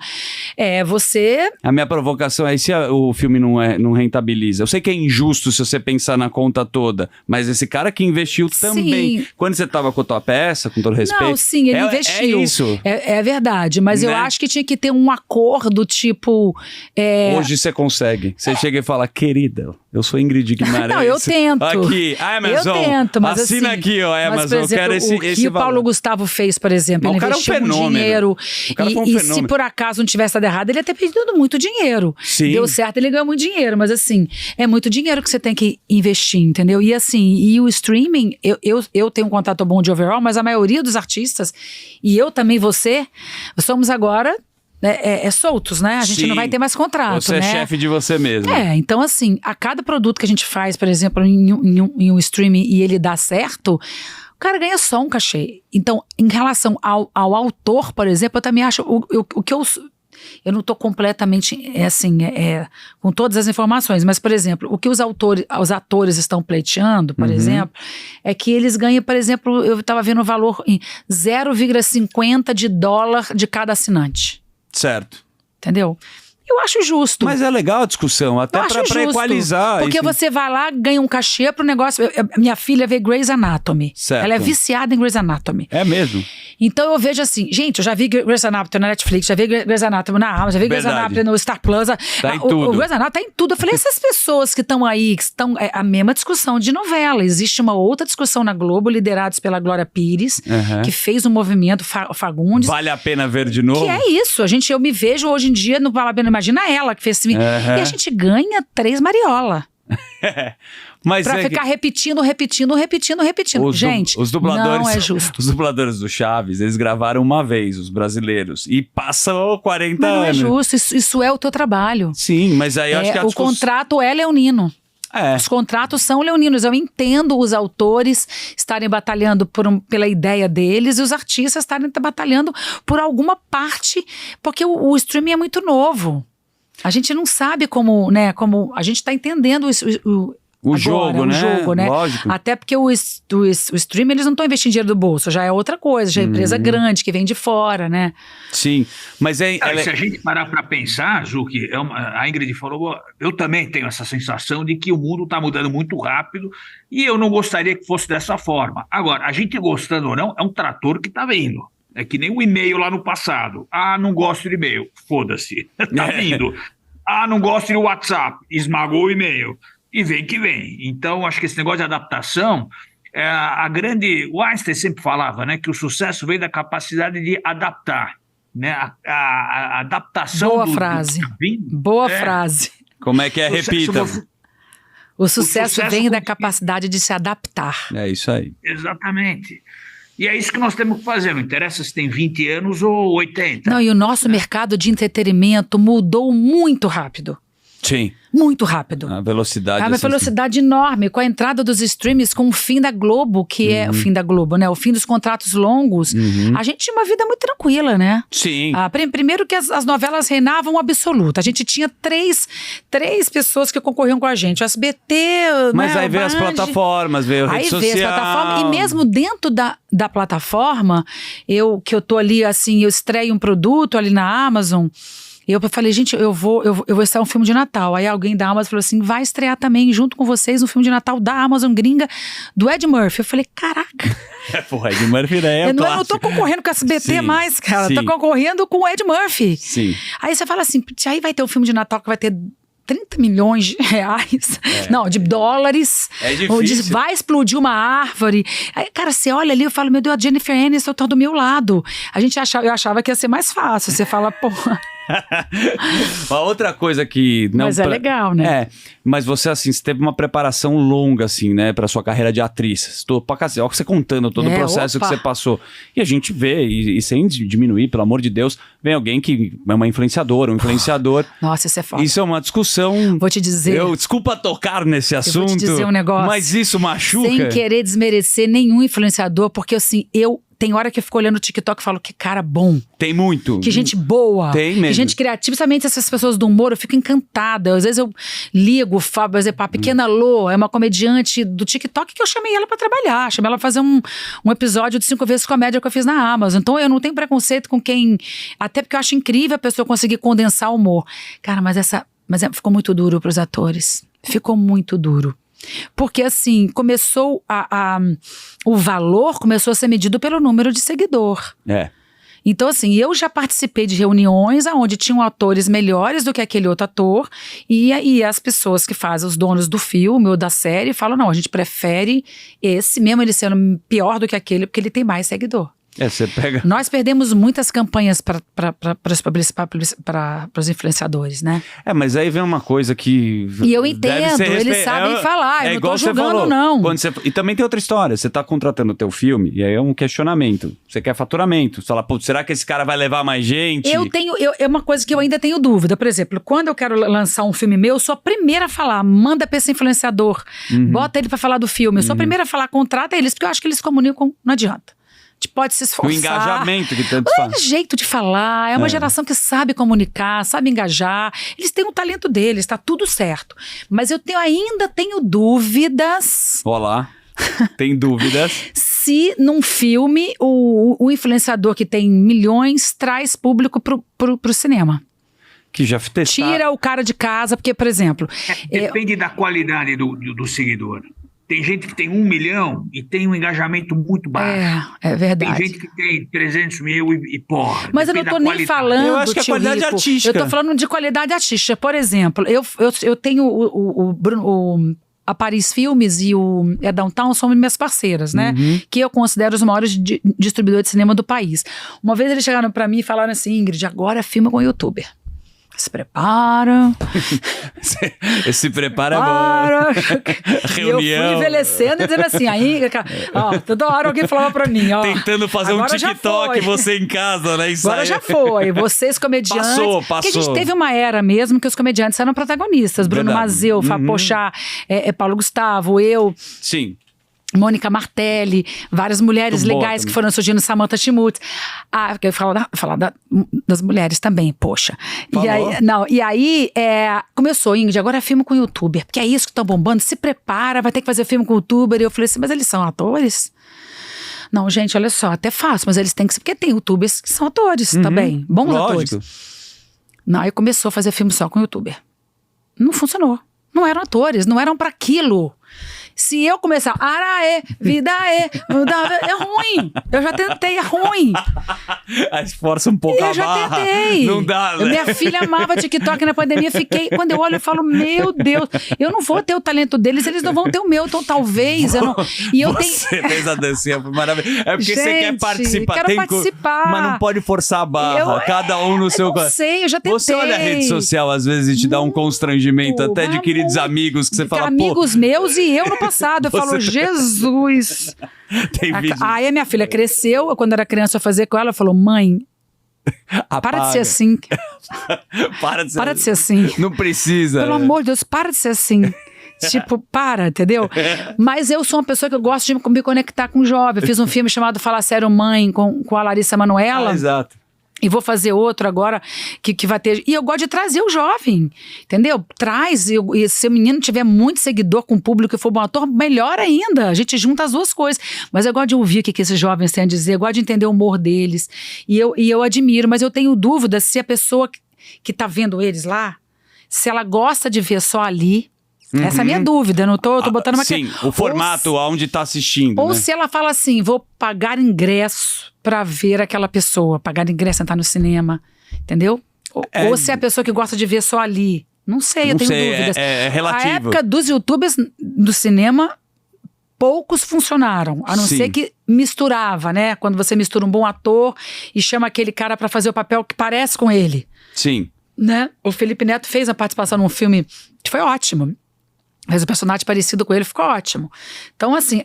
A minha provocação é se o filme não rentabiliza. Eu sei que é injusto se você pensar na conta toda, mas esse cara que investiu também. Quando você tava com a tua peça, com todo respeito... Não, sim, ele investiu. É isso. É verdade, mas eu acho que tinha que ter um acordo, tipo... Hoje você consegue. Você chega e fala, querida, eu sou Ingrid Guimarães. Não, eu tento. Aqui, Amazon. Eu tento, mas assina assim, aqui, ó, Amazon. Mas, por exemplo, eu quero esse o Paulo Gustavo fez, por exemplo, ele investiu um dinheiro. O cara foi um fenômeno. Se por acaso não tivesse dado errado, ele ia ter perdido muito dinheiro. Sim. Deu certo, ele ganhou muito dinheiro, mas assim, é muito dinheiro que você tem que investir, entendeu? E assim, o streaming, eu tenho um contato bom de overall, mas a maioria dos artistas, e eu também, você, somos agora... soltos, né? A gente não vai ter mais contrato, Você é chefe de você mesmo. Então assim, a cada produto que a gente faz, por exemplo, em um streaming e ele dá certo, o cara ganha só um cachê. Então, em relação ao autor, por exemplo, eu também acho o que eu não estou completamente, com todas as informações, mas, por exemplo, o que os atores estão pleiteando, por exemplo, é que eles ganham, por exemplo, eu estava vendo o valor em $0,50 de cada assinante. Certo. Entendeu? Eu acho justo. Mas é legal a discussão, até para equalizar. Porque você vai lá, ganha um cachê pro negócio. Minha filha vê Grey's Anatomy. Certo. Ela é viciada em Grey's Anatomy. É mesmo? Então eu vejo assim, gente, eu já vi Grey's Anatomy na Netflix, já vi Grey's Anatomy na Amazon, já vi Grey's Anatomy no Star Plus. Tá em tudo. O Grey's Anatomy tá em tudo. Eu falei, essas pessoas que estão aí, que estão... É a mesma discussão de novela. Existe uma outra discussão na Globo, liderados pela Glória Pires, que fez um movimento, Fagundes. Vale a pena ver de novo? Que é isso. Eu me vejo hoje em dia, não vale a pena, imagina ela que fez esse... E a gente ganha 3 mariola. Mas pra ficar repetindo. Gente, os dubladores, não é justo. Os dubladores do Chaves, eles gravaram uma vez, os brasileiros, e passam 40 anos. Não é justo, isso é o teu trabalho. Sim, mas aí eu acho que o contrato é leonino. Os contratos são leoninos. Eu entendo os autores estarem batalhando pela ideia deles e os artistas estarem batalhando por alguma parte, porque o streaming é muito novo. A gente não sabe como a gente está entendendo isso. O jogo, né? Lógico. Até porque o streaming, eles não estão investindo dinheiro do bolso, já é outra coisa, já é empresa grande, que vem de fora, né? Sim, mas se a gente parar para pensar, Ju, que a Ingrid falou, eu também tenho essa sensação de que o mundo está mudando muito rápido e eu não gostaria que fosse dessa forma. Agora, a gente gostando ou não, é um trator que está vindo. É que nem o e-mail lá no passado. Não gosto de e-mail. Foda-se. Tá vindo. Não gosto de WhatsApp. Esmagou o e-mail. E vem que vem. Então, acho que esse negócio de adaptação, o Einstein sempre falava, né, que o sucesso vem da capacidade de adaptar, né, a adaptação. Boa frase. Boa frase. Como é que é? Repita. O sucesso vem da capacidade de se adaptar. É isso aí. Exatamente. E é isso que nós temos que fazer, não interessa se tem 20 anos ou 80. Não, e o nosso mercado de entretenimento mudou muito rápido. Sim. Muito rápido. A velocidade. Uma velocidade enorme, com a entrada dos streams, com o fim da Globo, que é o fim da Globo, né? O fim dos contratos longos. A gente tinha uma vida muito tranquila, né? Sim. Primeiro que as novelas reinavam absoluto. A gente tinha três pessoas que concorriam com a gente. O SBT, Mas né, aí veio as plataformas, veio a rede social. Aí veio as plataformas. E mesmo dentro da plataforma, eu tô ali, assim, eu estreio um produto ali na Amazon. Eu falei, gente, eu vou estrear um filme de Natal. Aí alguém da Amazon falou assim, vai estrear também junto com vocês um filme de Natal da Amazon gringa, do Ed Murphy. Eu falei, caraca. Porra, Ed Murphy é eu não tô concorrendo com a SBT Sim, mais, cara. sim. Tô concorrendo com o Ed Murphy. Sim. Aí você fala assim, aí vai ter um filme de Natal que vai ter 30 milhões de reais, não, de dólares. É difícil. Vai explodir uma árvore. Aí, cara, você olha ali, eu falo, meu Deus, a Jennifer Aniston tá do meu lado. Eu achava que ia ser mais fácil. Você fala, porra. Uma outra coisa que... Não, mas é legal, né? É, mas você, assim, você teve uma preparação longa, assim, né, pra sua carreira de atriz. Estou pra cacete. Olha você contando todo o processo que você passou. E a gente vê, e sem diminuir, pelo amor de Deus, vem alguém que é uma influenciadora, um influenciador. Nossa, isso é foda. Isso é uma discussão... Vou te dizer... Desculpa tocar nesse assunto. Vou te dizer um negócio. Mas isso machuca. Sem querer desmerecer nenhum influenciador, porque, assim, tem hora que eu fico olhando o TikTok e falo, que cara bom. Tem muito. Que gente boa. Tem mesmo. Que gente criativa. Principalmente essas pessoas do humor, eu fico encantada. Às vezes eu ligo, Fábio, por exemplo, a Pequena Lô, é uma comediante do TikTok que eu chamei ela pra trabalhar. Chamei ela pra fazer um episódio de 5 vezes comédia que eu fiz na Amazon. Então eu não tenho preconceito com quem... Até porque eu acho incrível a pessoa conseguir condensar o humor. Cara, mas ficou muito duro pros atores. Ficou muito duro. Porque assim, começou o valor começou a ser medido pelo número de seguidor. É. Então assim, eu já participei de reuniões onde tinham atores melhores do que aquele outro ator e as pessoas que fazem, os donos do filme ou da série, falam, não, a gente prefere esse, mesmo ele sendo pior do que aquele, porque ele tem mais seguidor. Você pega... Nós perdemos muitas campanhas para os influenciadores, né? Mas aí vem uma coisa que... E eu entendo, eles sabem falar, eu não tô julgando, não. E também tem outra história, você tá contratando o teu filme, e aí é um questionamento. Você quer faturamento. Você fala, putz, será que esse cara vai levar mais gente? É uma coisa que eu ainda tenho dúvida. Por exemplo, quando eu quero lançar um filme meu, eu sou a primeira a falar, manda pra esse influenciador, bota ele pra falar do filme. Eu sou a primeira a falar, contrata eles, porque eu acho que eles comunicam, não adianta. A gente pode se esforçar. O engajamento que tanto faz. É jeito de falar, é uma geração que sabe comunicar, sabe engajar. Eles têm o talento deles, tá tudo certo. Mas eu ainda tenho dúvidas. Olá, tem dúvidas? Se num filme o influenciador que tem milhões traz público pro cinema. Que já testaram. Tira o cara de casa, porque, por exemplo... Depende da qualidade do seguidor. Tem gente que tem 1 milhão e tem um engajamento muito baixo. É verdade. Tem gente que tem 300 mil e porra. Mas eu não tô nem falando, eu acho que é qualidade artística. Eu tô falando de qualidade artística. Por exemplo, eu tenho a Paris Filmes e a Downtown são minhas parceiras, né? Que eu considero os maiores distribuidores de cinema do país. Uma vez eles chegaram pra mim e falaram assim, Ingrid, agora filma com youtuber. Se prepara. Se prepara agora. Reunião. E eu fui envelhecendo e dizendo assim, aí, toda hora alguém falava pra mim, tentando fazer agora um TikTok, você em casa, né? Agora já foi. Vocês comediantes. Passou. Porque a gente teve uma era mesmo que os comediantes eram protagonistas. Bruno Mazzeo, Fábio Porchat, Paulo Gustavo, eu. Sim. Mônica Martelli, várias mulheres legais que foram surgindo, Samantha Schmutz. Eu falar das mulheres também, poxa. E aí começou, Ingrid, agora é filme com youtuber, porque é isso que estão bombando, se prepara, vai ter que fazer filme com youtuber. E eu falei assim, mas eles são atores? Não, gente, olha só, até fácil, mas eles têm que ser, porque tem youtubers que são atores também, bons atores. Não, aí começou a fazer filme só com youtuber. Não funcionou. Não eram atores, não eram pra aquilo. Se eu começar, vida é ruim. Eu já tentei, é ruim. Esforça um pouco a barra. Eu já tentei. Não dá, né? Minha filha amava TikTok na pandemia, quando eu olho eu falo, meu Deus, eu não vou ter o talento deles, eles não vão ter o meu, então talvez eu não... E eu você fez a dancinha, foi maravilhoso. É porque você quer participar. Quero participar. Mas não pode forçar a barra, cada um no seu... Eu não sei, eu já tentei. Você olha a rede social às vezes e te dá um constrangimento, até de queridos amigos, que você fala, amigos meus e eu não posso engraçado. Eu falo, Jesus. Tem vídeo. Aí a minha filha cresceu, quando era criança eu fazia com ela, ela falou, mãe, para de ser assim. Para de ser, Para de ser assim. Não precisa. Pelo amor de Deus, para de ser assim. Tipo, para, entendeu? Mas eu sou uma pessoa que eu gosto de me conectar com o jovem. Eu fiz um filme chamado Fala Sério Mãe, com a Larissa Manoela. Exato. E vou fazer outro agora que vai ter. E eu gosto de trazer o jovem, entendeu? Traz. E se o menino tiver muito seguidor com o público e for bom ator, melhor ainda. A gente junta as duas coisas. Mas eu gosto de ouvir o que esses jovens têm a dizer, eu gosto de entender o humor deles. E eu admiro, mas eu tenho dúvida se a pessoa que tá vendo eles lá, se ela gosta de ver só ali. Essa é a minha dúvida, não tô botando uma... Sim, o formato, aonde tá assistindo, Ou né? se ela fala assim, vou pagar ingresso pra ver aquela pessoa, pagar ingresso, entrar no cinema, entendeu? Ou se é a pessoa que gosta de ver só ali. Não sei, eu tenho dúvidas. É relativo. A época dos youtubers do cinema, poucos funcionaram, a não Sim. ser que misturava, né? Quando você mistura um bom ator e chama aquele cara pra fazer o papel que parece com ele. Sim. Né? O Felipe Neto fez a participação num filme que foi ótimo. Fez um personagem parecido com ele, ficou ótimo. Então, assim,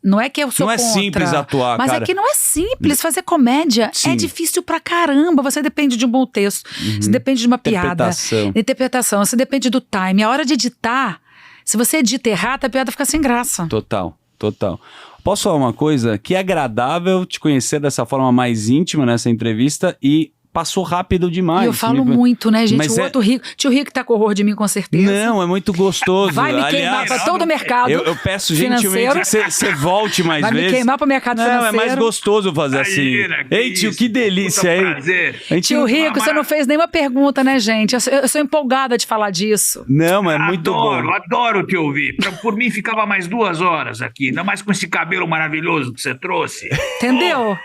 não é que eu sou Não é contra, simples atuar, mas cara. é que não é simples. Fazer comédia Sim. é difícil pra caramba. Você depende de um bom texto, você depende de uma piada. Interpretação. Você depende do time. A hora de editar, se você edita errado, a piada fica sem graça. Total. Posso falar uma coisa? Que é agradável te conhecer dessa forma mais íntima nessa entrevista e passou rápido demais. E eu falo muito, né, gente? Mas o outro rico, tio Rico tá com horror de mim, com certeza. Não, é muito gostoso. Vai me queimar pra todo o mercado eu peço gentilmente que você volte mais vai vezes. me queimar pro mercado financeiro. Não, é mais gostoso fazer assim. Ei, tio, que delícia, hein? Tio Rico, você não fez nenhuma pergunta, né, gente? Eu sou empolgada de falar disso. Não, mas é muito bom. Adoro te ouvir. Por mim, ficava mais 2 horas aqui. Ainda mais com esse cabelo maravilhoso que você trouxe. Entendeu?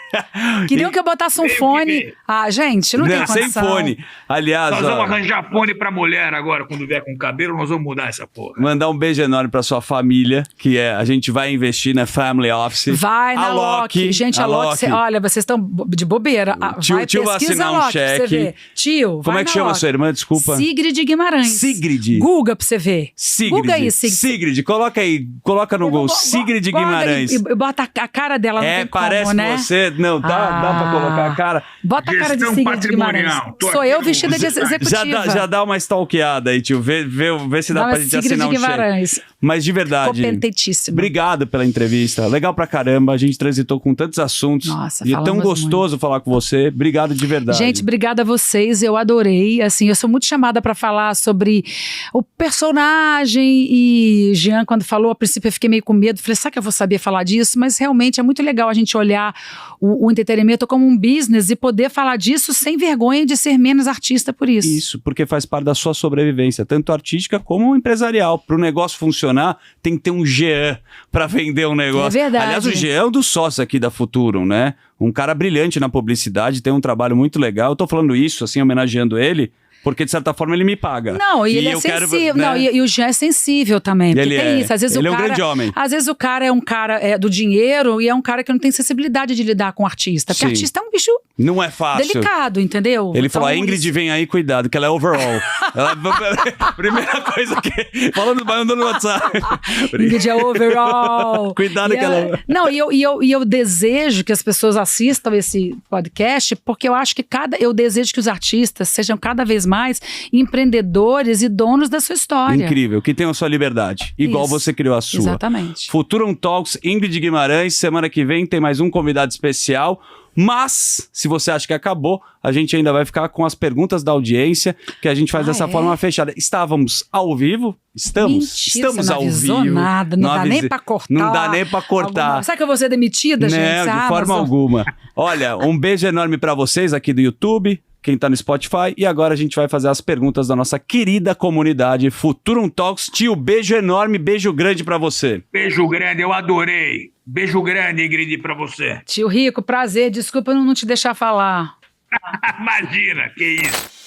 Queriam que eu botasse um fone. Ah, gente, não tem condição. Sem fone. Aliás, nós vamos arranjar fone pra mulher agora, quando vier com cabelo, nós vamos mudar essa porra. Mandar um beijo enorme pra sua família, que a gente vai investir na Family Office. Vai na Loki. Gente, a Loki, olha, vocês estão de bobeira. Tio vai assinar um cheque. Tio, como é que chama a sua irmã? Desculpa. Sigrid Guimarães. Sigrid. Google pra você ver. Sigrid. Google aí, Sigrid. Sigrid, coloca no Google. Sigrid Guimarães. E bota a cara dela, não tem parece como, né? Você. Não, dá pra colocar a cara. Bota a cara de Sigrid Guimarães. Sou eu vestida de executiva. Já dá uma stalkeada aí, tio. Vê se dá pra gente assinar um cheque. Mas de verdade. Competentíssimo. Obrigado pela entrevista. Legal pra caramba. A gente transitou com tantos assuntos. Nossa, e é tão gostoso falar com você. Obrigado de verdade. Gente, obrigada a vocês. Eu adorei. Assim, eu sou muito chamada pra falar sobre o personagem. E Jean, quando falou, a princípio eu fiquei meio com medo. Falei, será que eu vou saber falar disso? Mas realmente é muito legal a gente olhar o entretenimento como um business e poder falar disso sem vergonha de ser menos artista por isso. Isso, porque faz parte da sua sobrevivência, tanto artística como empresarial. Para o negócio funcionar, tem que ter um Jean para vender um negócio. É verdade. Aliás, o Jean é um dos sócios aqui da Futurum, né? Um cara brilhante na publicidade, tem um trabalho muito legal. Eu tô falando isso, assim, homenageando ele, porque de certa forma ele me paga. Não, e ele é sensível. Né? Não, e o Jean é sensível também. Porque tem isso. Às vezes ele o cara, é um grande homem. Às vezes o cara é um cara do dinheiro e é um cara que não tem sensibilidade de lidar com o artista. Porque artista é um bicho não é fácil. Delicado, entendeu? Ele falou, a Ingrid vem aí, cuidado, que ela é overall. Primeira coisa que... mandando no WhatsApp. Ingrid é overall. Cuidado que ela... Não, e eu desejo que as pessoas assistam esse podcast, porque eu acho que eu desejo que os artistas sejam cada vez mais empreendedores e donos da sua história. Incrível, que tenham a sua liberdade, igual você criou a sua. Exatamente. Futurum Talks, Ingrid Guimarães, semana que vem tem mais um convidado especial, mas se você acha que acabou, a gente ainda vai ficar com as perguntas da audiência, que a gente faz dessa forma fechada. Estávamos ao vivo? Estamos ao vivo. Nada, não dá nem pra cortar. Não dá nem pra cortar. Será que eu vou ser demitida, gente? Não, de forma alguma. Olha, um beijo enorme pra vocês aqui do YouTube, quem tá no Spotify, e agora a gente vai fazer as perguntas da nossa querida comunidade Futurum Talks. Tio, beijo enorme, beijo grande pra você. Beijo grande, eu adorei. Beijo grande, Ingrid, pra você. Tio Rico, prazer, desculpa eu não te deixar falar. Imagina, que isso.